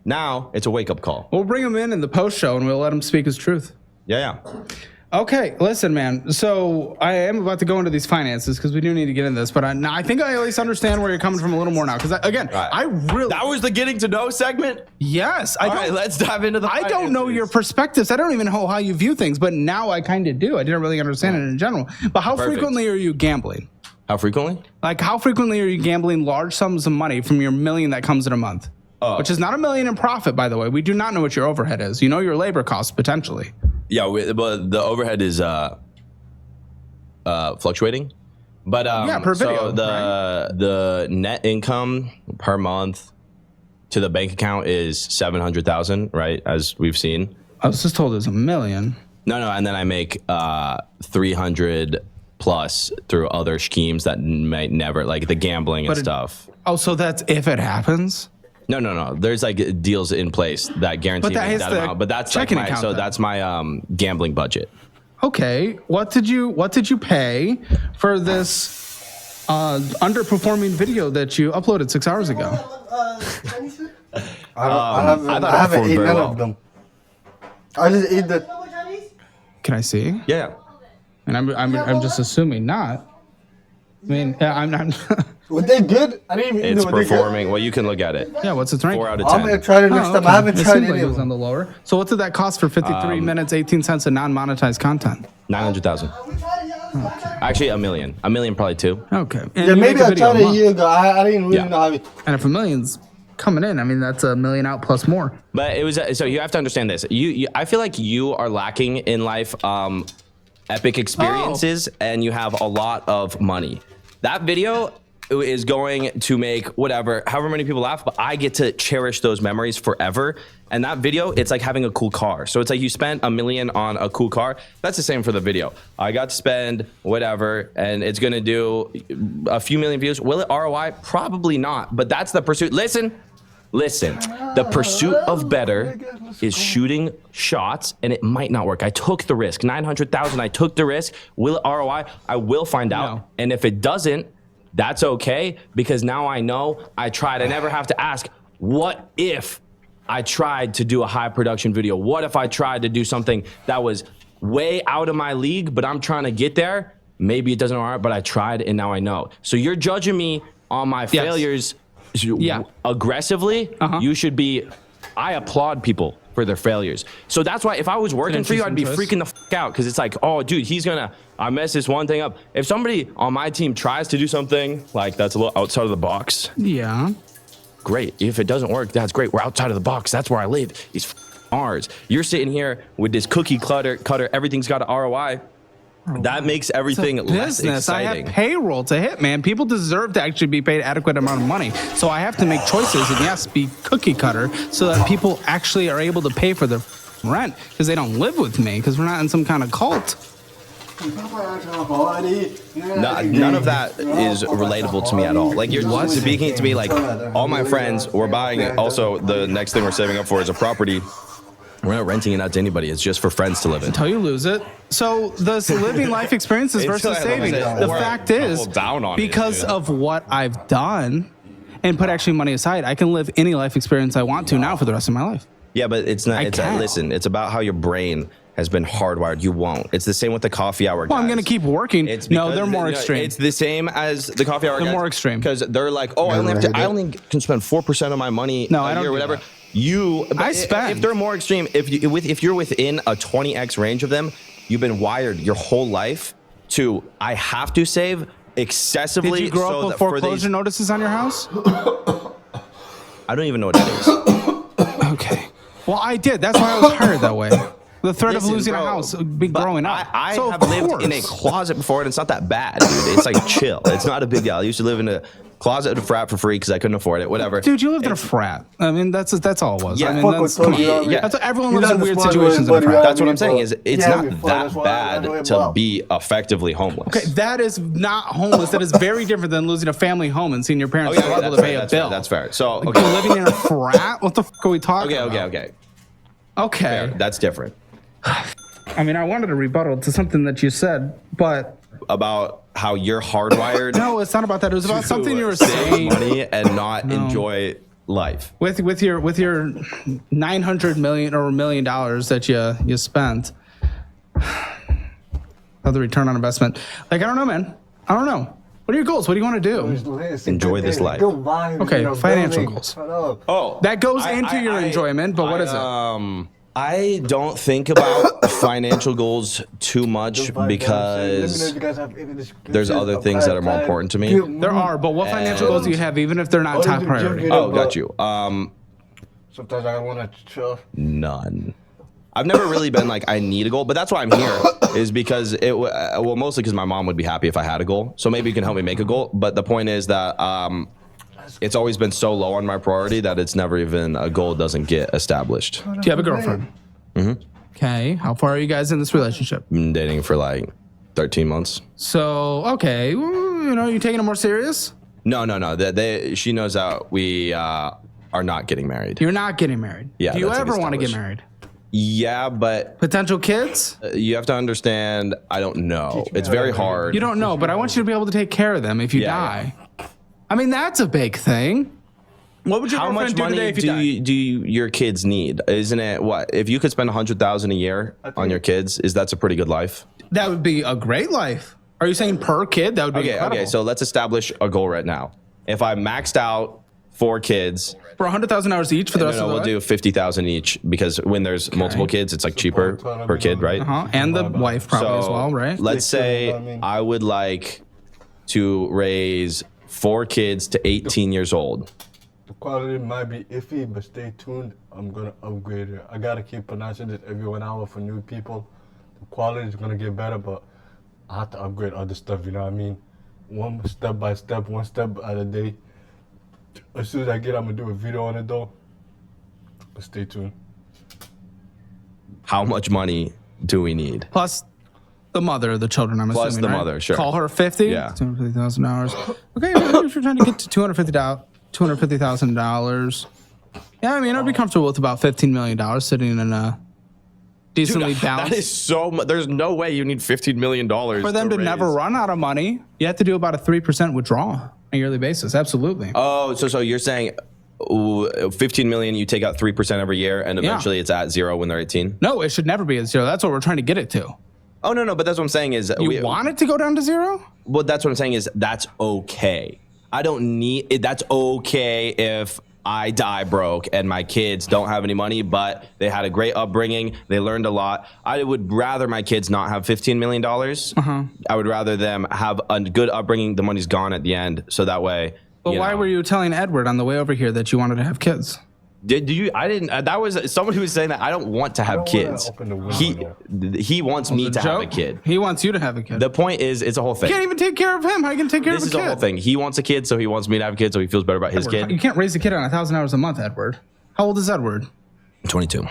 Now it's a wake up call. We'll bring him in the post show and we'll let him speak his truth. Yeah. Okay, listen, man. So I am about to go into these finances because we do need to get into this, but I think I at least understand where you're coming from a little more now. Because again, I really that was the getting to know segment. Yes, All right, let's dive into the. I don't know your perspectives. I don't even know how you view things, but now I kind of do. I didn't really understand it in general. But how frequently are you gambling? How frequently? Like how frequently are you gambling large sums of money from your $1 million that comes in a month? Which is not $1 million in profit, by the way. We do not know what your overhead is. You know your labor costs potentially. Yeah, but the overhead is fluctuating. But per video. So the net income per month to the bank account is 700,000, right? As we've seen. I was just told it was $1 million. No, and then I make 300 plus through other schemes that might never, like the gambling and stuff. Oh, so that's if it happens? No. There's like deals in place that guarantee that amount. But that's like that's my gambling budget. Okay. What did you pay for this underperforming video that you uploaded 6 hours ago? I haven't eaten none of them. I just ate the. Can I see? Yeah. And I'm just assuming not. I mean, I'm. Were they good? I didn't even It's know performing. Well, you can look at it. Yeah, what's its rank? 4 out of 10. I'm gonna try it next time. I haven't tried it any it of was them. on the lower. So what did that cost for 53 minutes, 18 cents of non-monetized content? 900,000. Actually, $1 million. $1 million, probably 2. Okay. And Yeah, you maybe make a I video tried a it a month. year ago. I didn't really know how. And if $1 million's coming in, I mean that's $1 million out plus more. But it was so you have to understand this. You I feel like you are lacking in life epic experiences, and you have a lot of money. That video is going to make however many people laugh, but I get to cherish those memories forever. And that video, it's like having a cool car. So it's like you spent $1 million on a cool car. That's the same for the video. I got to spend whatever, and it's gonna do a few million views. Will it ROI? Probably not, but that's the pursuit. Listen, the pursuit of better is shooting shots, and it might not work. I took the risk, 900,000, I took the risk. Will it ROI? I will find out. And if it doesn't, that's okay, because now I know I tried. I never have to ask, what if I tried to do a high production video? What if I tried to do something that was way out of my league, but I'm trying to get there? Maybe it doesn't work, but I tried and now I know. So you're judging me on my failures aggressively. You should be, I applaud people for their failures. So that's why if I was working for you, I'd be freaking the fuck out, because it's like, oh dude, I messed this one thing up. If somebody on my team tries to do something like that's a little outside of the box, great. If it doesn't work, that's great. We're outside of the box. That's where I live. It's ours. You're sitting here with this cookie cutter, everything's got an ROI. That makes everything less business. I exciting. have payroll to hit, man. People deserve to actually be paid adequate amount of money. So I have to make choices and yes, be cookie cutter so that people actually are able to pay for their rent because they don't live with me because we're not in some kind of cult. None of that is relatable to me at all. Like you're speaking to me like all my friends were buying it. Also, the next thing we're saving up for is a property. We're not renting it out to anybody. It's just for friends to live in. Until you lose it. So the living life experiences versus saving. The fact is, because of what I've done and put actually money aside, I can live any life experience I want to now for the rest of my life. Yeah, but it's not. Listen, it's about how your brain has been hardwired. You won't. It's the same with the coffee hour guys. Well, I'm going to keep working. No, they're more extreme. It's the same as the coffee hour guys. They're more extreme. Because they're like, oh, I only can spend 4% of my money a year or whatever. I spend. If they're more extreme, if you're within a 20x range of them, you've been wired your whole life to, I have to save excessively. Did you grow up with foreclosure notices on your house? I don't even know what that is. Okay. Well, I did. That's why I was hired that way. The threat of losing a house growing up. I have lived in a closet before, and it's not that bad, dude. It's like chill. It's not a big deal. I used to live in a closet at a frat for free because I couldn't afford it. Whatever. Dude, you lived in a frat. I mean, that's all it was. Yeah, I mean, that's what everyone lives in weird situations in a frat. That's what I'm saying. Is it's not that bad to be effectively homeless. Okay, that is not homeless. That is very different than losing a family home and seeing your parents struggle to pay a bill. That's fair. So like, living in a frat. What the fuck are we talking about? Okay. Fair. That's different. I mean, I wanted a rebuttal to something that you said, but about how you're hardwired. No, it's not about that. It was about something you were saying. Money and not enjoy life. With your $900 million or $1 million that you spent. How the return on investment. Like, I don't know, man. I don't know. What are your goals? What do you want to do? Enjoy this life. Okay, financial goals. Oh, that goes into your enjoyment, but what is it? I don't think about financial goals too much because there's other things that are more important to me. There are, but what financial goals do you have, even if they're not top priority? Oh, got you. Sometimes I want to chill. None. I've never really been like, I need a goal, but that's why I'm here, is because well, mostly because my mom would be happy if I had a goal. So maybe you can help me make a goal. But the point is that it's always been so low on my priority that it's never even, a goal doesn't get established. Do you have a girlfriend? Mm-hmm. Okay. How far are you guys in this relationship? Been dating for like 13 months. So, okay. Well, you know, you taking it more serious? No. She knows that we are not getting married. You're not getting married? Yeah. Do you ever want to get married? Yeah, but potential kids? You have to understand, I don't know. It's very hard. You don't know, but I want you to be able to take care of them if you die. I mean, that's a big thing. What would your How girlfriend much do money today if you do your kids need? Isn't it what? If you could spend $100,000 a year on your kids, that's a pretty good life? That would be a great life. Are you saying per kid? That would be incredible. Okay, so let's establish a goal right now. If I maxed out 4 kids for $100,000 each for the rest of the we'll do $50,000 each, because when there's multiple kids, it's like cheaper per kid, right? And the wife probably as well, right? Let's say I would like to raise 4 kids to 18 years old. The quality might be iffy, but stay tuned. I'm gonna upgrade it. I gotta keep pronouncing this every 1 hour for new people. The quality is gonna get better, but I have to upgrade other stuff. You know what I mean? One step by step, one step at a day. As soon as I get, I'm gonna do a video on it though. But stay tuned. How much money do we need? Plus the mother of the children, I'm Plus assuming, the right? mother, sure. Call her 50? Yeah. $250,000. Okay, well, if you're trying to get to $250,000. Yeah, I mean, I'd be comfortable with about $15 million sitting in a decently balanced. That is so much. There's no way you need $15 million For them to never run out of money, you have to do about a 3% withdrawal on a yearly basis. Absolutely. Oh, so you're saying 15 million, you take out 3% every year, and eventually it's at 0 when they're 18? No, it should never be at 0. That's what we're trying to get it to. Oh, no, but that's what I'm saying is... You want it to go down to 0? Well, that's what I'm saying is that's okay. I don't need it. That's okay if I die broke and my kids don't have any money, but they had a great upbringing. They learned a lot. I would rather my kids not have $15 million. I would rather them have a good upbringing. The money's gone at the end. So that way... But why were you telling Edward on the way over here that you wanted to have kids? Did you? I didn't. That was someone who was saying that I don't want to have kids. He wants me to have a kid. He wants you to have a kid. The point is, it's a whole thing. You can't even take care of him. How are you going to take care of a kid? This is a whole thing. He wants a kid, so he wants me to have a kid, so he feels better about his kid. You can't raise a kid on $1,000 a month, Edward. How old is Edward? 22.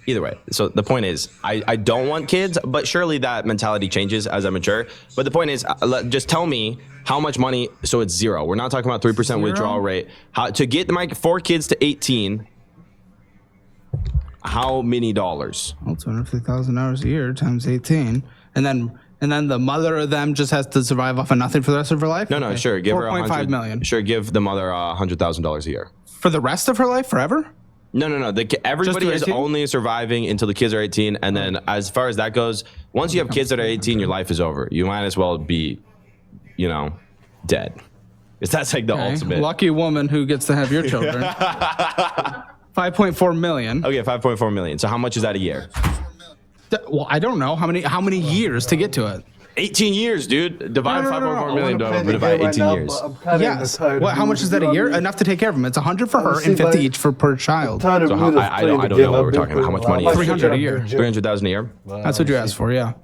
Either way, so the point is, I don't want kids, but surely that mentality changes as I mature. But the point is, just tell me how much money, so it's 0. We're not talking about 3% withdrawal rate. How to get my 4 kids to 18, how many dollars? Well, $250,000 a year times 18. And then the mother of them just has to survive off of nothing for the rest of her life? No, sure. Give her $4.5 million. Sure, give the mother $100,000 a year. For the rest of her life, forever? No. Everybody is only surviving until the kids are 18, and then as far as that goes, once you have kids that are 18, your life is over. You might as well be, dead. That's like the ultimate. Lucky woman who gets to have your children. 5.4 million. Okay, 5.4 million. So how much is that a year? Well, I don't know how many years to get to it. 18 years, dude. Divide 5.4 million divide 18 years. Yes. How much is that a year? Enough to take care of them. It's 100 for her and 50 each per child. So I don't know what we're talking about. How much money? 300 a year. 300,000 a year. That's what you asked for, yeah.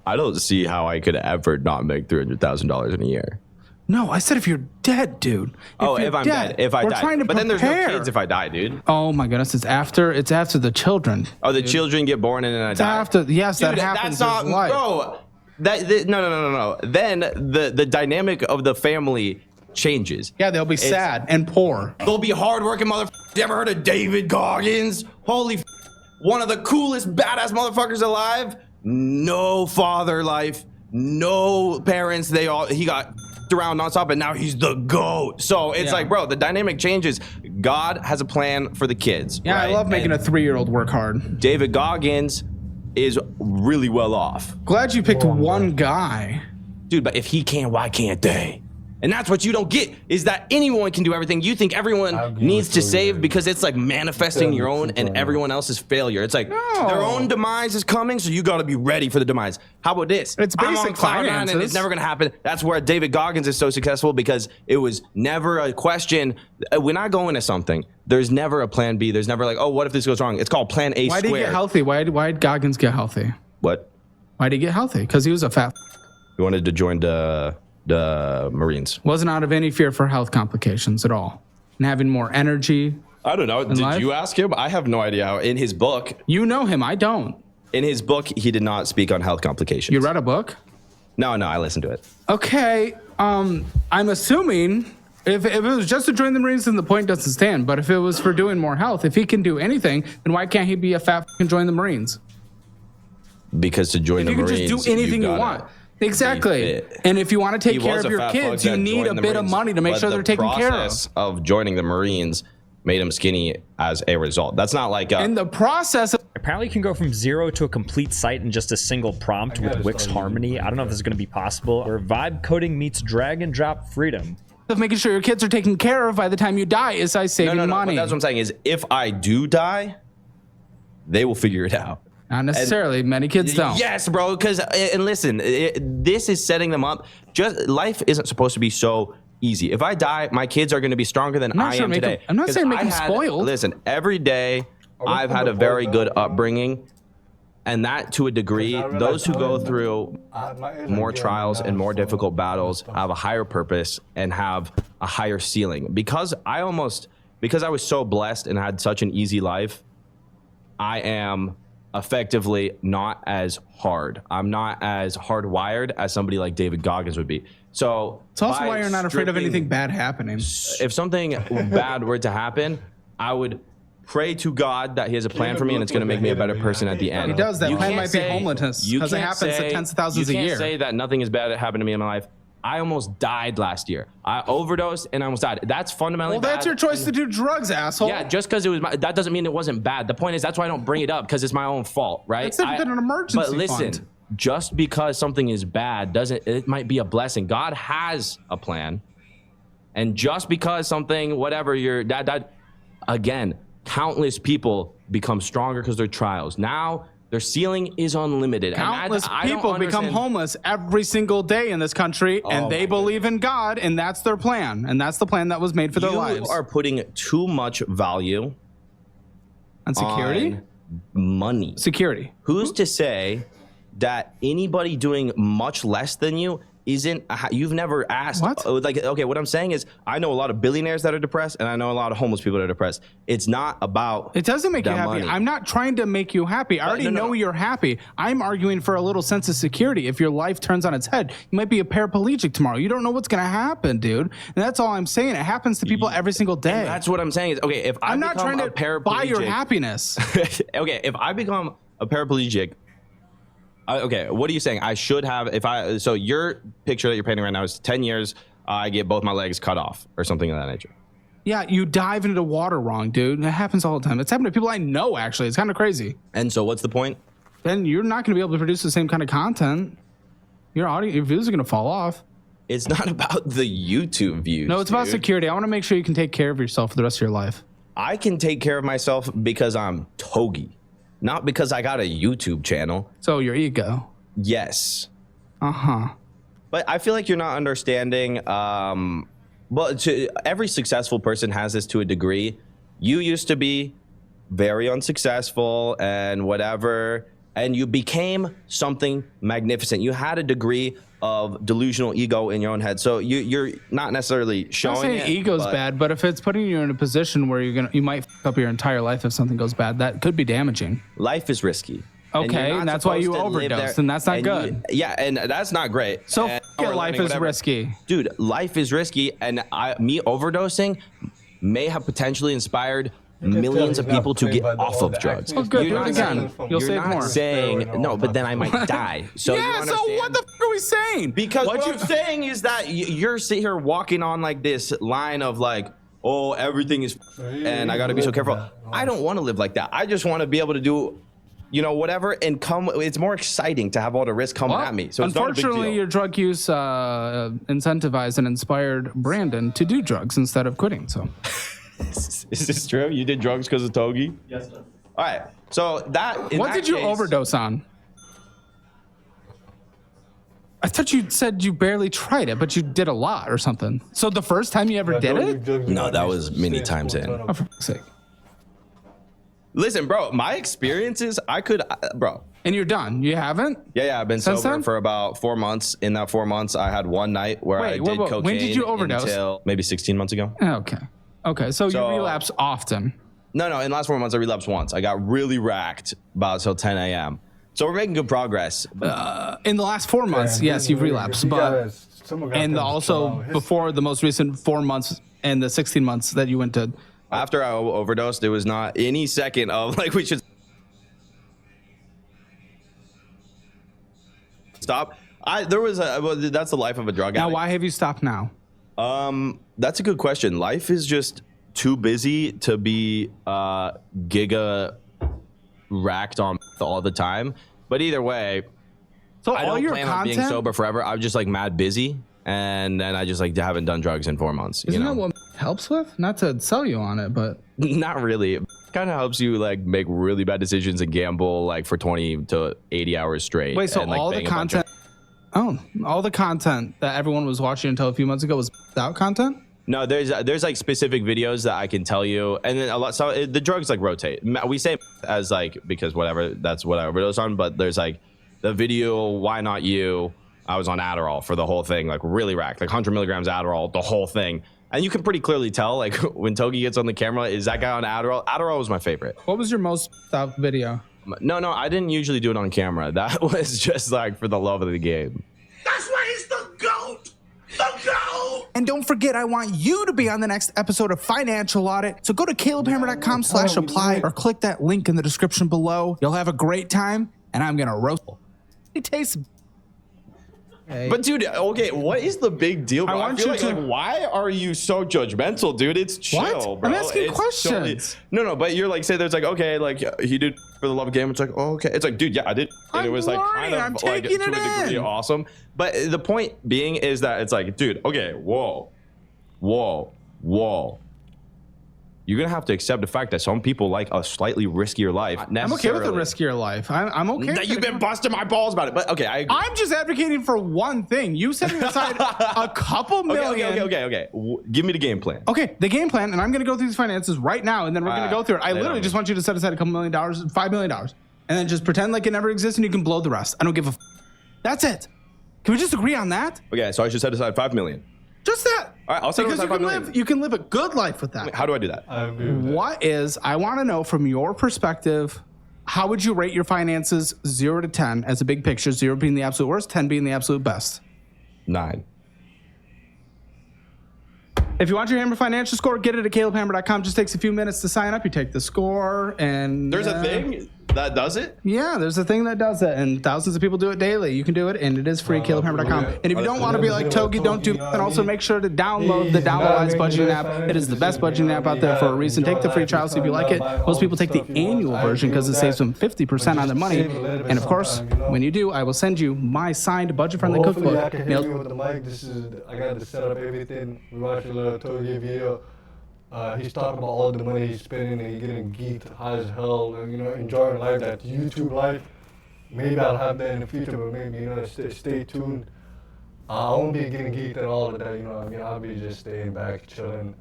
I don't see how I could ever not make $300,000 in a year. No, I said if you're dead, dude. If I'm dead. If I die. But then there's no kids if I die, dude. Oh my goodness, it's after the children. Oh, the children get born and then I die. Yes, dude, that happens. That's not, bro. No. Then the dynamic of the family changes. Yeah, they'll be sad and poor. They'll be hardworking motherfuckers. You ever heard of David Goggins? Holy, one of the coolest badass motherfuckers alive. No father life, no parents. He got around nonstop, and now he's the GOAT. So it's like, bro, the dynamic changes. God has a plan for the kids. Yeah, right? I love making a 3-year-old work hard. David Goggins is really well off. Glad you picked one guy. Dude, but if he can, why can't they? And that's what you don't get, is that anyone can do everything. You think everyone needs to save because it's like manifesting your own and everyone else's failure. It's like their own demise is coming, so you gotta be ready for the demise. How about this? It's I'm basic on cloud nine and it's never gonna happen. That's where David Goggins is so successful because it was never a question. When I go into something, there's never a plan B. There's never like, oh, what if this goes wrong? It's called plan A Why squared. did he get healthy? Why did Goggins get healthy? What? Why did he get healthy? Because he was a fat. He wanted to join the Marines. Wasn't out of any fear for health complications at all. And having more energy. I don't know. Did you ask him? I have no idea how. In his book. You know him. I don't. In his book, he did not speak on health complications. You read a book? No, I listened to it. Okay. I'm assuming if it was just to join the Marines, then the point doesn't stand. But if it was for doing more health, if he can do anything, then why can't he be a fat and join the Marines? Because to join the Marines, you can just do anything you want. Exactly. And if you want to take care of your kids, you need a bit of money to make sure they're taken care of. The process of joining the Marines made him skinny as a result. That's not like in the process. Apparently, you can go from 0 to a complete site in just a single prompt with Wix Harmony. I don't know if this is going to be possible. Or vibe coding meets drag and drop freedom. Of making sure your kids are taken care of by the time you die is by saving money. But that's what I'm saying is if I do die, they will figure it out. Not necessarily. Many kids don't. Yes, bro. Because and listen, this is setting them up. Just life isn't supposed to be so easy. If I die, my kids are going to be stronger than I am today. I'm not saying make them spoiled. Listen, every day I've had a very good upbringing, and that to a degree, those who go through more trials and more difficult battles have a higher purpose and have a higher ceiling. Because I was so blessed and had such an easy life, I am effectively not as hard. I'm not as hardwired as somebody like David Goggins would be. So it's also why you're not afraid of anything bad happening. If something bad were to happen, I would pray to God that he has a plan for me and it's going to make me a better person at the end. He does. That plan might be homelessness because it happens to tens of thousands a year. You can't say that nothing is bad that happened to me in my life. I almost died last year. I overdosed and I almost died. That's fundamentally bad. Well, that's your choice to do drugs, asshole. Yeah, just because it was that doesn't mean it wasn't bad. The point is that's why I don't bring it up because it's my own fault, right? It's an emergency But listen, fund. just because something is bad it might be a blessing. God has a plan. And just because something, whatever, your dad died, again, countless people become stronger because they're trials. Now, their ceiling is unlimited. Countless people become homeless every single day in this country, and they believe in God, and that's their plan. And that's the plan that was made for their lives. You are putting too much value on security? On money. Security. Who's to say that anybody doing much less than you isn't, you've never asked. What? Like, okay, what I'm saying is I know a lot of billionaires that are depressed and I know a lot of homeless people that are depressed. It's not about It doesn't make you happy. money. I'm not trying to make you happy. I already know you're happy. I'm arguing for a little sense of security. If your life turns on its head, you might be a paraplegic tomorrow. You don't know what's going to happen, dude. And that's all I'm saying. It happens to people every single day. And that's what I'm saying is, okay, if I'm not trying to buy your happiness. Okay, if I become a paraplegic, okay, what are you saying? I should have, so your picture that you're painting right now is 10 years, I get both my legs cut off or something of that nature. Yeah, you dive into the water wrong, dude. It happens all the time. It's happened to people I know, actually. It's kind of crazy. And so what's the point? Then you're not going to be able to produce the same kind of content. Your views are going to fall off. It's not about the YouTube views. No, it's about security. I want to make sure you can take care of yourself for the rest of your life. I can take care of myself because I'm Togi. Not because I got a YouTube channel. So your ego. Yes. Uh-huh. But I feel like you're not understanding. But every successful person has this to a degree. You used to be very unsuccessful and whatever, and you became something magnificent. You had a degree of delusional ego in your own head. So you're not necessarily showing I'm not saying ego's bad, but if it's putting you in a position where you might f up your entire life if something goes bad, that could be damaging. Life is risky. Okay, and that's why you overdosed, and that's not good. Yeah, and that's not great. So life is risky. Dude, life is risky, and me overdosing may have potentially inspired millions of people to get off of drugs. Oh, good. Do it again. You'll save more. Saying no, but then I might die. So yeah. So what the f are we saying? Because what you're saying is that you're sitting here walking on like this line of like, oh, everything is, and I got to be so careful. I don't want to live like that. I just want to be able to do whatever, and come. It's more exciting to have all the risk come at me. So it's not a big unfortunately, deal. your drug use incentivized and inspired Brandon to do drugs instead of quitting. So, is this true? You did drugs because of Togi? Yes, sir. All right. So that. What did you overdose on? I thought you said you barely tried it, but you did a lot or something. So the first time you ever did it? No, that was many times in. Oh, for fuck's sake. Listen, bro, my experiences, bro. And you're done? You haven't? Yeah, I've been Since sober then? for about 4 months. In that 4 months, I had one night where I did cocaine. when did you overdose? Until maybe 16 months ago. Okay, so you relapse often. No, in the last 4 months, I relapsed once. I got really racked about till 10 a.m. So we're making good progress. In the last 4 months, yes, you've relapsed, but and also before the most recent 4 months and the 16 months that you went to. After I overdosed, there was not any second of like we should stop. That's the life of a drug addict. Now, why have you stopped now? That's a good question. Life is just too busy to be giga racked on all the time. But either way, so I don't plan on being sober forever. I'm just like mad busy, and then I just like haven't done drugs in 4 months. Isn't that what helps with? Not to sell you on it, but not really. It kind of helps you like make really bad decisions and gamble like for 20 to 80 hours straight. Wait, so and, like, all the bang a bunch of- content? All the content that everyone was watching until a few months ago was out content? No, there's like specific videos that I can tell you, and then a lot. So the drugs like rotate. We say as like because whatever, that's what I overdosed on. But there's like the video, why not you? I was on Adderall for the whole thing, like really racked, like 100 milligrams Adderall, the whole thing. And you can pretty clearly tell, like when Togi gets on the camera, is that guy on Adderall? Adderall was my favorite. What was your most out video? No, I didn't usually do it on camera. That was just like for the love of the game. That's why he's the GOAT! The GOAT! And don't forget, I want you to be on the next episode of Financial Audit. So go to calebhammer.com/apply or click that link in the description below. You'll have a great time, and I'm gonna roast. It tastes. But dude, okay, what is the big deal, bro? I want feel you to- like, why are you so judgmental, dude? It's chill, What? bro. I'm asking It's questions. No, but you're like, say there's like, okay, like he did for the love of game. It's like, oh, okay. It's like, dude, yeah, I did. And it was like kind I'm of like to taking a it degree in. awesome. But the point being is that it's like, dude, okay, whoa. You're gonna have to accept the fact that some people like a slightly riskier life. I'm okay with the riskier life. I'm okay. That you've been busting my balls about it, but okay, I agree. I'm just advocating for one thing. You setting aside a couple million. Okay. Give me the game plan. Okay, the game plan, and I'm going to go through these finances right now, and then we're going to go through it. I lay literally down. just want you to set aside a couple $1 million, $5 million, and then just pretend like it never exists, and you can blow the rest. I don't give a. That's it. Can we just agree on that? Okay, so I should set aside $5 million. Just that. All right, I'll set because aside $5 million. you can live a good life with that. How do I do that? I agree with that. What is? I want to know from your perspective. How would you rate your finances 0 to 10 as a big picture? 0 being the absolute worst, 10 being the absolute best. 9. If you want your Hammer financial score, get it at calebhammer.com. Just takes a few minutes to sign up. You take the score, and There's a thing that does it? Yeah, there's a thing that does it, and thousands of people do it daily. You can do it, and it is free. calebhammer.com. And if you don't want to be like Togi, don't do that. And also make sure to download the Downloadize budgeting app. It is the best budgeting app out there for a reason. Take the free trial, see if you like it. Most people take the annual version because it saves them 50% on their money. And of course, when you do, I will send you my signed budget-friendly Hopefully I cookbook. can hear you with the mic. I got to set up everything. We watched a little Togi video. He's talking about all the money he's spending and he's getting geeked high as hell and, enjoying life, that YouTube life. Maybe I'll have that in the future, but maybe, stay tuned. I won't be getting geeked at all of that, I'll be just staying back, chilling.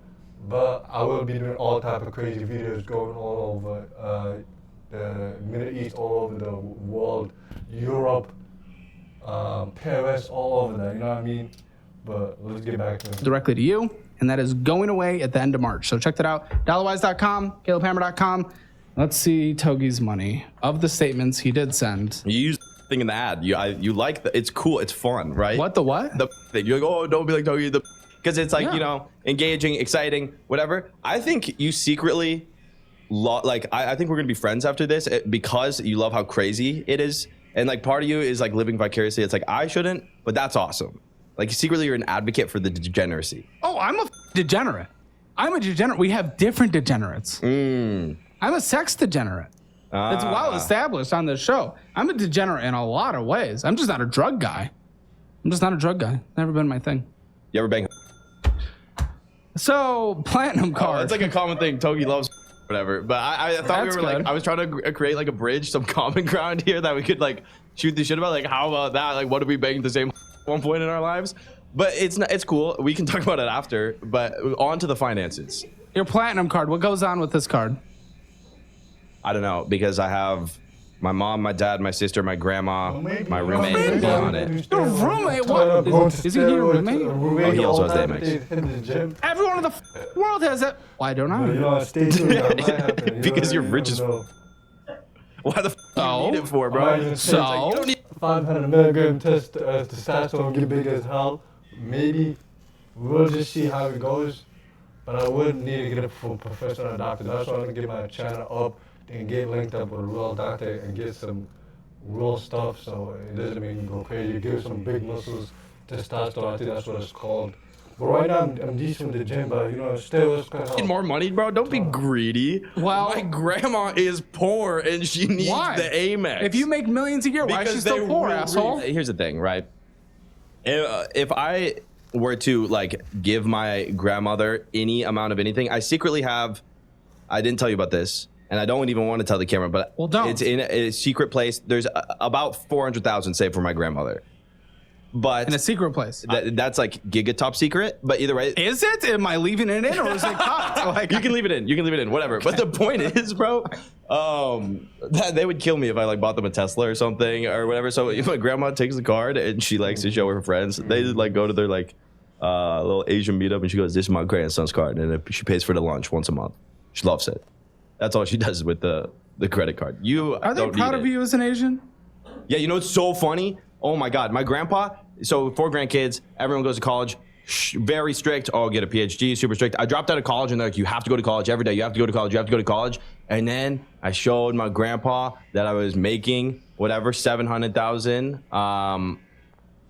But I will be doing all type of crazy videos going all over the Middle East, all over the world, Europe, Paris, all over that, you know what I mean? But let's get back to it. Directly to you, and that is going away at the end of March. So check that out. Dollarwise.com, calebhammer.com. Let's see Togi's money. Of the statements he did send. You use the thing in the ad. You like it's cool. It's fun, right? What the what? The thing. You're like, oh, don't be like Togi. Because it's like, engaging, exciting, whatever. I think you secretly, I think we're going to be friends after this because you love how crazy it is. And like part of you is like living vicariously. It's like, I shouldn't, but that's awesome. Like secretly you're an advocate for the degeneracy. Oh, I'm a degenerate. I'm a degenerate. We have different degenerates. I'm a sex degenerate. It's well established on this show. I'm a degenerate in a lot of ways. I'm just not a drug guy. Never been my thing. You ever bang? So platinum card. It's like a common thing. Togi loves whatever. But I thought That's we were good. like, I was trying to create like a bridge, some common ground here that we could like shoot the shit about. Like, how about that? Like, what did we bang at the same one point in our lives? But it's cool. We can talk about it after. But on to the finances. Your platinum card. What goes on with this card? I don't know, because I have my mom, my dad, my sister, my grandma, my roommate on it. Your roommate? What? Is he your roommate? Oh, he also has the Amex. Everyone in the world has it. Why don't I? Because you're rich as fuck. Why the f do you need it for, bro? So? You don't need 500 milligram testosterone, get big as hell. Maybe we'll just see how it goes. But I would need to get it from a professional doctor. That's why I'm gonna get my channel up and get linked up with a real doctor and get some real stuff. So it doesn't make me go crazy. Give some big muscles, testosterone. I think that's what it's called. But right now I'm decent with the gym, but still it's kind of need more money, bro. Don't be greedy. Well, my grandma is poor and she needs why? the Amex. If you make millions a year, why is she still poor, asshole? Here's the thing, right? If I were to like give my grandmother any amount of anything, I secretly have. I didn't tell you about this, and I don't even want to tell the camera, but it's in a secret place. There's about 400,000 saved for my grandmother. But in a secret place. That's like giga top secret. But either way, is it? Am I leaving it in, or is it cut? Like, you can leave it in. You can leave it in. Whatever. Okay. But the point is, bro, they would kill me if I like bought them a Tesla or something or whatever. So if my grandma takes the card and she likes to show her friends, they like go to their like little Asian meetup and she goes, "This is my grandson's card," and she pays for the lunch once a month. She loves it. That's all she does with the credit card. Are they proud of you as an Asian? Yeah, you know it's so funny. Oh my God, my grandpa. So 4 grandkids, everyone goes to college. Very strict. Oh, get a PhD, super strict. I dropped out of college and they're like, you have to go to college every day. You have to go to college. You have to go to college. And then I showed my grandpa that I was making whatever 700,000.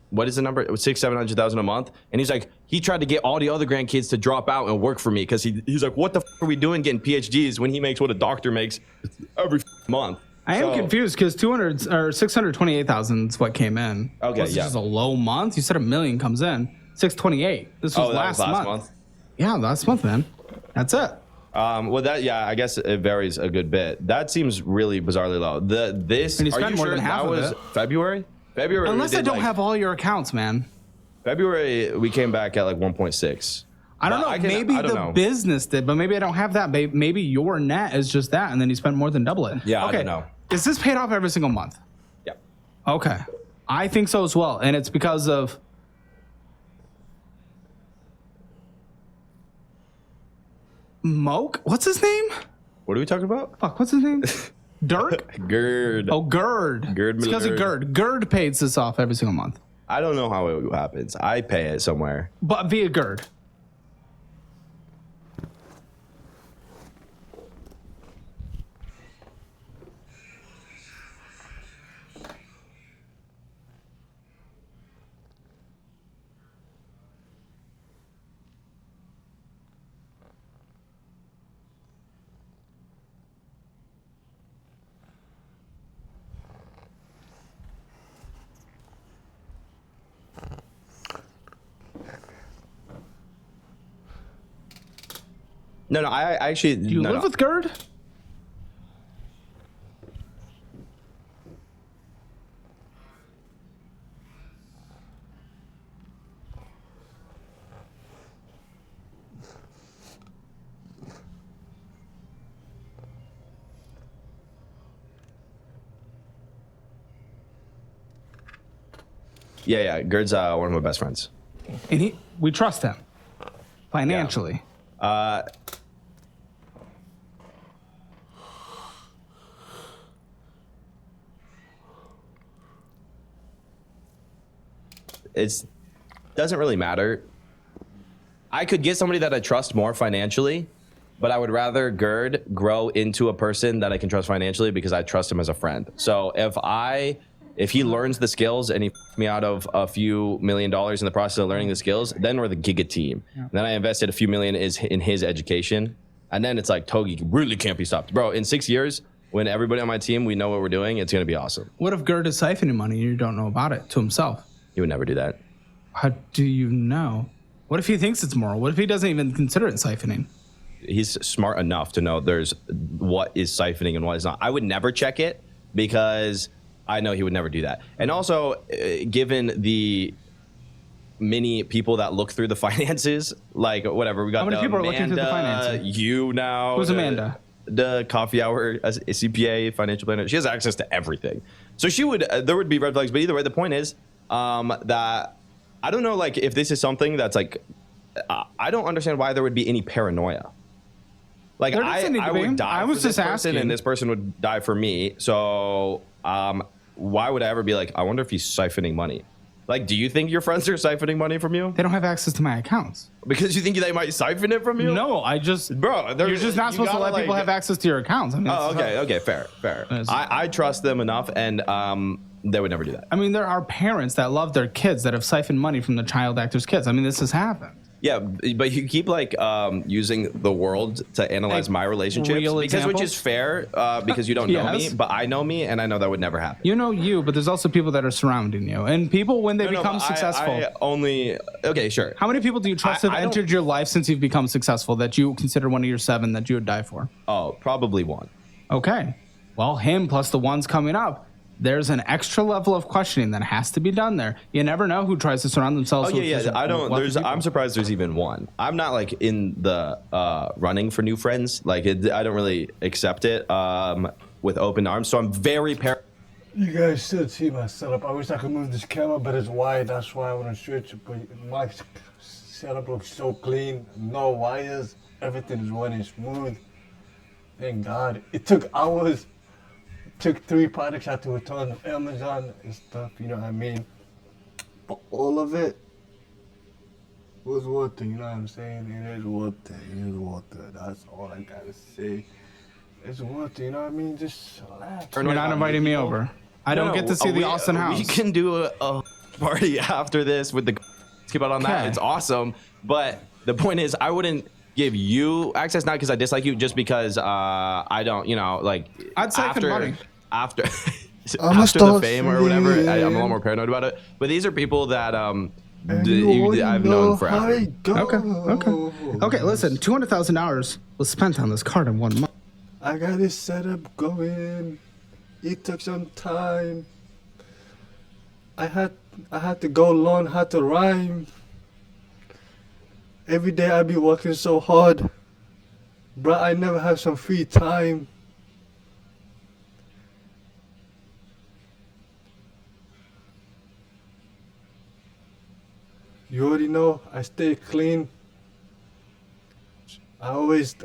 What is the number? It was 600,000-700,000 a month. And he's like, he tried to get all the other grandkids to drop out and work for me because he's like, what the f are we doing getting PhDs when he makes what a doctor makes every month? I am confused because 200 or 628,000 is what came in. Okay, this is just a low month. You said $1 million comes in. 628. This was last month. Yeah, last month, man. That's it. Well, I guess it varies a good bit. That seems really bizarrely low. And you spent more than half of it. February? February. Unless I don't have all your accounts, man. February, we came back at like 1.6. I don't know. Maybe the business did, but maybe I don't have that. Maybe your net is just that, and then you spent more than double it. Yeah, okay. I don't know. Is this paid off every single month? Yeah. Okay. I think so as well, and it's because of Moke. What's his name? What are we talking about? Fuck. What's his name? Dirk. Gerd. Oh, Gerd. Gerd. It's because of Gerd. Gerd pays this off every single month. I don't know how it happens. I pay it somewhere. But via Gerd. No, I actually. Do you live with Gerd? Yeah. Gerd's one of my best friends. And we trust him financially. Yeah. It doesn't really matter. I could get somebody that I trust more financially, but I would rather Gerd grow into a person that I can trust financially because I trust him as a friend. So if he learns the skills and he f***ed me out of a few $1 million in the process of learning the skills, then we're the giga team. Yeah. Then I invested a few million in his education. And then it's like, Togi really can't be stopped. Bro, in 6 years, when everybody on my team, we know what we're doing, it's going to be awesome. What if Gert is siphoning money and you don't know about it to himself? He would never do that. How do you know? What if he thinks it's moral? What if he doesn't even consider it siphoning? He's smart enough to know there's what is siphoning and what is not. I would never check it because I know he would never do that. And also, given the many people that look through the finances, like whatever, we got How many people are looking through the finances? You now. Who's Amanda? The coffee hour, a CPA, financial planner. She has access to everything. So she would, there would be red flags. But either way, the point is that I don't know, like, if this is something that's like, I don't understand why there would be any paranoia. Like, I would die for this person and this person would die for me. So why would I ever be like, I wonder if he's siphoning money? Like, do you think your friends are siphoning money from you? They don't have access to my accounts. Because you think they might siphon it from you? No, bro, you're just not supposed to let people have access to your accounts. I mean, okay, fair. I trust them enough, and they would never do that. I mean, there are parents that love their kids that have siphoned money from the child actors' kids. I mean, this has happened. Yeah, but you keep like using the world to analyze my relationships, which is fair because you don't know me, but I know me, and I know that would never happen. You know you, but there's also people that are surrounding you, and people when they become successful. Okay, sure. How many people do you trust have entered your life since you've become successful that you consider one of your 7 that you would die for? Oh, probably 1. Okay, well, him plus the ones coming up. There's an extra level of questioning that has to be done there. You never know who tries to surround themselves with I don't. I'm surprised there's even 1. I'm not like in the running for new friends. Like I don't really accept it with open arms. So I'm very You guys should see my setup. I wish I could move this camera, but it's wide. That's why I want to switch it. But my setup looks so clean. No wires. Everything is running smooth. Thank God. It took hours. Took 3 products I had to return to Amazon and stuff, you know what I mean? But all of it was worth it, you know what I'm saying? It is worth it, That's all I gotta say. It's worth it, you know what I mean? Just relax. You're not inviting me over. I don't get to see the Austin house. We can do a party after this with the skip out on that. It's awesome. But the point is, I wouldn't give you access, not because I dislike you, just because I don't, like, I'd siphon money. After the fame or whatever, I'm a little more paranoid about it. But these are people that I've known forever. Okay. Listen, $200,000 was spent on this card in 1 month. I got this setup going. It took some time. I had to go learn how to rhyme. Every day I be working so hard, bruh. I never have some free time. You already know I stay clean. I always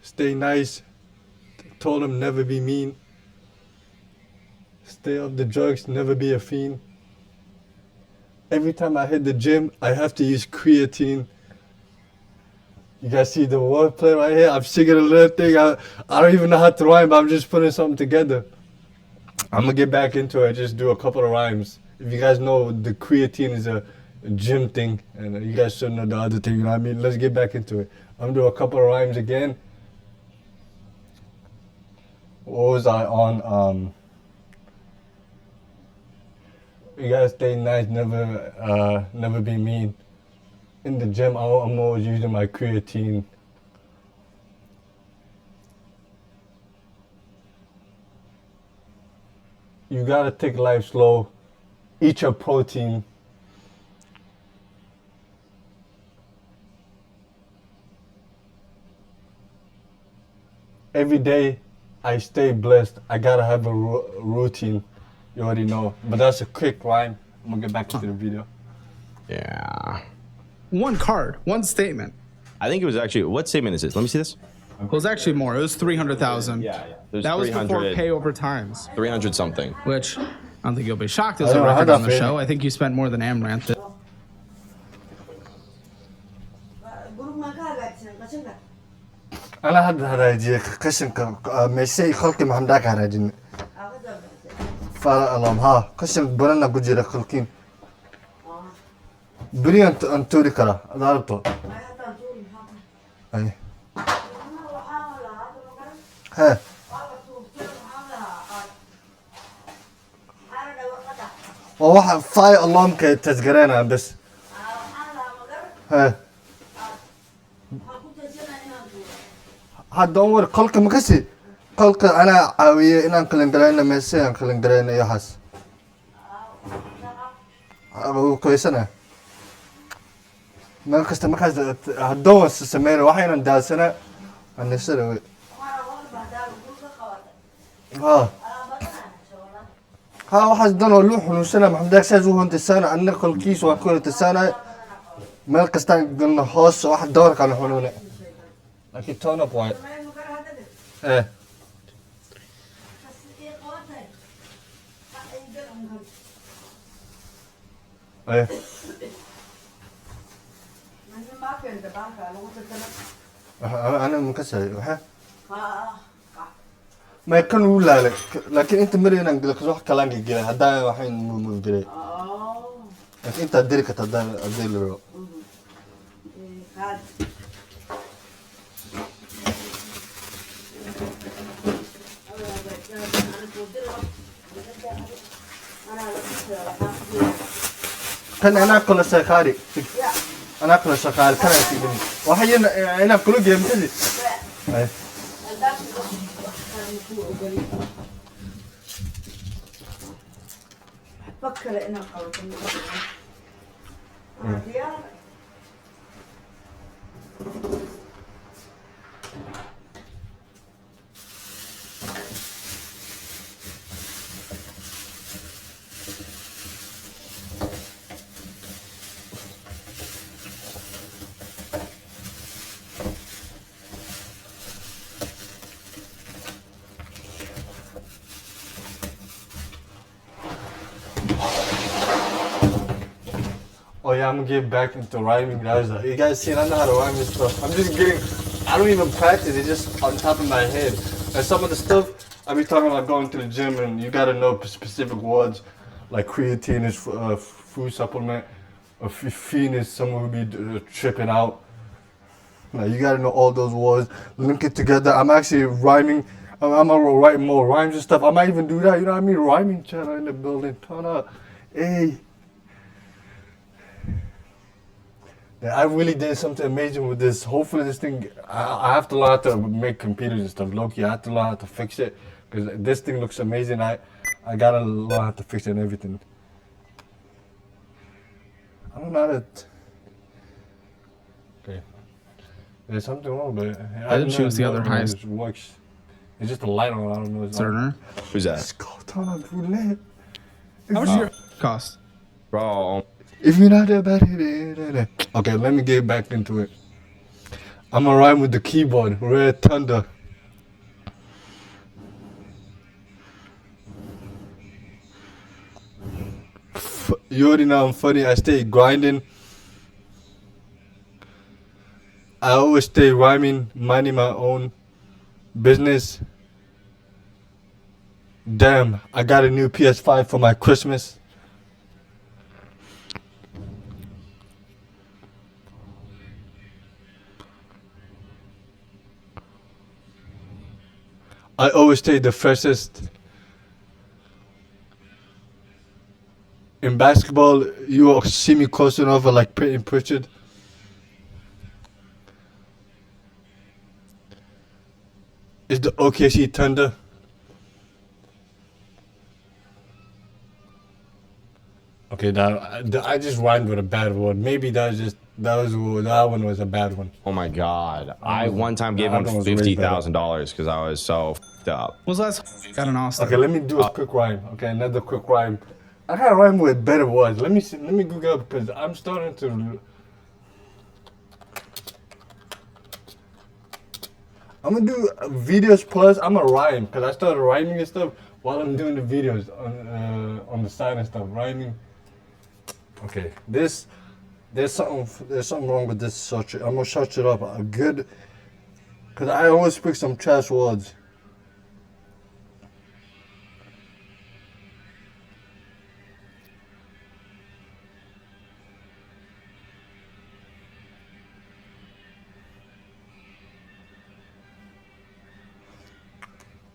stay nice. Told him never be mean. Stay off the drugs, never be a fiend. Every time I hit the gym, I have to use creatine. You guys see the wordplay right here? I'm singing a little thing. I don't even know how to rhyme, but I'm just putting something together. I'm gonna get back into it, just do a couple of rhymes. If you guys know, the creatine is a gym thing, and you guys should know the other thing, you know what I mean? Let's get back into it. I'm gonna do a couple of rhymes again. What was I on? You guys stay nice, never be mean. In the gym, I'm always using my creatine. You gotta take life slow. Eat your protein. Every day, I stay blessed. I gotta have a routine. You already know. But that's a quick rhyme. I'm gonna get back into the video. Yeah. 1 card, 1 statement. I think it was actually, what statement is this? Let me see this. It was actually more. It was 300,000. Yeah. That was before pay over times. 300 something. Which I don't think you'll be shocked as a record on the show. I think you spent more than Amrant did. أنا هذا هديك قسم مسي خلقي محمدك هراجين فالله ها قسم بلنا بجرا خلقين بريانت أنتوري كلا دارتو أي ها وواحد fire alarm كتسجرينا بس هدور قلق مكسي قلق أنا عاوية إن أنقلن قلنا مسي أنقلن قلنا يحس أبو كويسنا ما كست ما كست هدور سمير وحين داسنا النسر ها واحد دون اللوح ونسنا محمد أكسازو هون تسانا أنا كل كيس وأكون تسانا ما كستان قلنا هوس واحد دور كان حنونه لكن turn up white إيه إيه أنا مكسر ها ما يكون ولا لك لكن أنت مري نقولك روح كلامك جري هدا وحين مو جري لكن أنت أدرك أدري له كان أنا أكل السكاري أنا أكل السكاري كان أكيدني وحين أنا أكله جيم كذي فكر أنا أقول Oh yeah, I'm gonna get back into rhyming, guys. You guys see, I know how to rhyme this stuff. I'm just getting, I don't even practice, it's just on top of my head. And some of the stuff, I be talking about going to the gym and you gotta know specific words, like creatine is food supplement, or fiend is someone who be tripping out. Like, you gotta know all those words, link it together. I'm actually rhyming, I'm gonna write more rhymes and stuff. I might even do that, you know what I mean? Rhyming channel in the building, turn up. Hey. Yeah, I really did something amazing with this. Hopefully this thing, I have to learn how to make computers and stuff. Low-key, I have to learn how to fix it. Because this thing looks amazing. I gotta learn how to fix it and everything. I don't know how to... Okay. There's something wrong, but... I didn't choose the other highest. It works. It's just a light on, I don't know. Cerner? Who's that? How much your cost? Bro. If you're not about it, okay, let me get back into it. I'm gonna rhyme with the keyboard. Red Thunder. You already know I'm funny. I stay grinding. I always stay rhyming, minding my own business. Damn, I got a new PS5 for my Christmas. I always stay the freshest. In basketball, you will see me crossing over like Peyton Pritchard. It's the OKC Thunder. Okay, I just rhymed with a bad word. Maybe that one was a bad one. Oh my god! I one time gave him $50,000 because I was so f***ed up. What's last? Got an Austin. Okay, let me do a quick rhyme. Okay, another quick rhyme. I gotta rhyme with better words. Let me see. Let me Google up because I'm starting to. I'm gonna do videos plus. I'm gonna rhyme because I started rhyming and stuff while I'm doing the videos on the side and stuff. Rhyming. Okay, there's something wrong with this search. I'm gonna search it up. Good, because I always speak some trash words.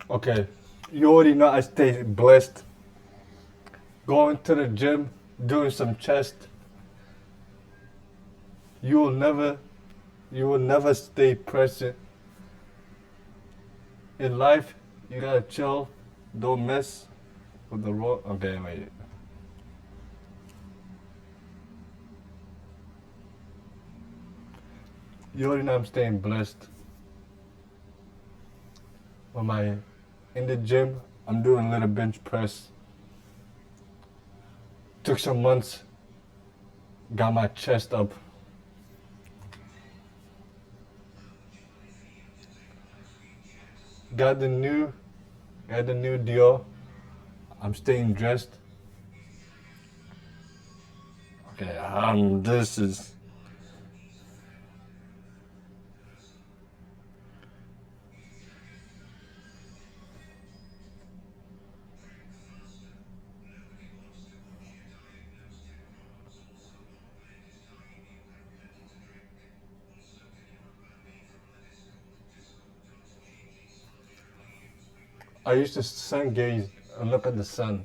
Okay, you already know I stay blessed. going to the gym, doing some chest. You will never stay present. In life, you gotta chill. Don't mess with the road. Okay, wait. You already know I'm staying blessed. When in the gym, I'm doing a little bench press. Took some months, got my chest up. Got the new deal. I'm staying dressed. Okay, this is. I used to sun gaze and look at the sun.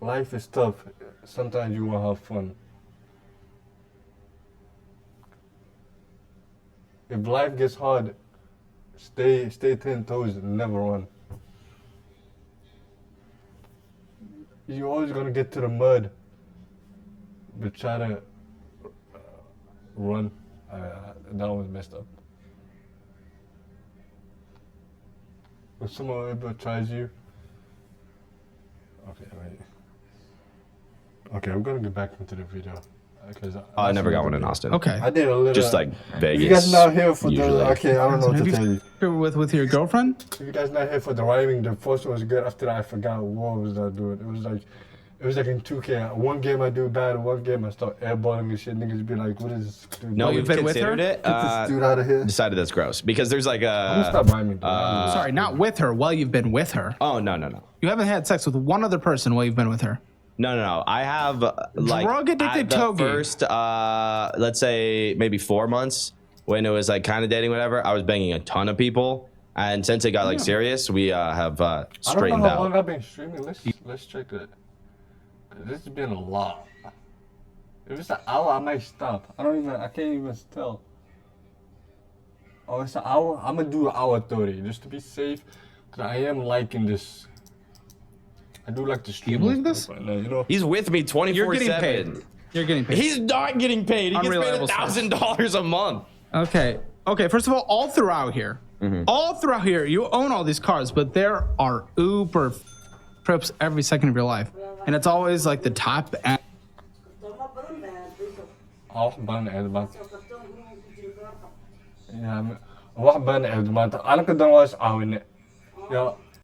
Life is tough. Sometimes you want to have fun. If life gets hard, stay 10 toes and never run. You're always gonna get to the mud, but try to run. That was messed up. If someone ever tries you, okay, wait. Okay, we're gonna get back into the video. Because I never got one in Austin. Okay. I did a little. Just like Vegas. You guys not here for usually. the. Okay, I don't know what to tell you. Here with your girlfriend? If you guys not here for the rhyming, the first one was good. After that, I forgot what was I doing. It was like in 2K. One game I do bad, one game I start airballing and shit. Niggas be like, "What is this dude?" No, we've considered it. Get this dude out of here. Decided that's gross because there's like a. I'm gonna stop rhyming. Sorry, not with her. While you've been with her. Oh no. You haven't had sex with one other person while you've been with her. No. I have like Drug addicted the togi. first, let's say maybe 4 months when it was like kind of dating, whatever. I was banging a ton of people, and since it got like serious, we have straightened I don't know how out. long I've been streaming. Let's check it. This has been a lot. If it's an hour, I might stop. I can't even tell. Oh, it's an hour? I'm gonna do an hour 30 just to be safe. Cause I am liking this. I do like the stream. You believe this? You know, He's with me 24/7. You're getting paid. You're getting paid. He's not getting paid. He gets paid Unreliable $1,000 a month. Okay. First of all throughout here, you own all these cars, but there are Uber trips every second of your life, and it's always like the top end. واحد بان عبد ما أنا كنت نواش عاوني يا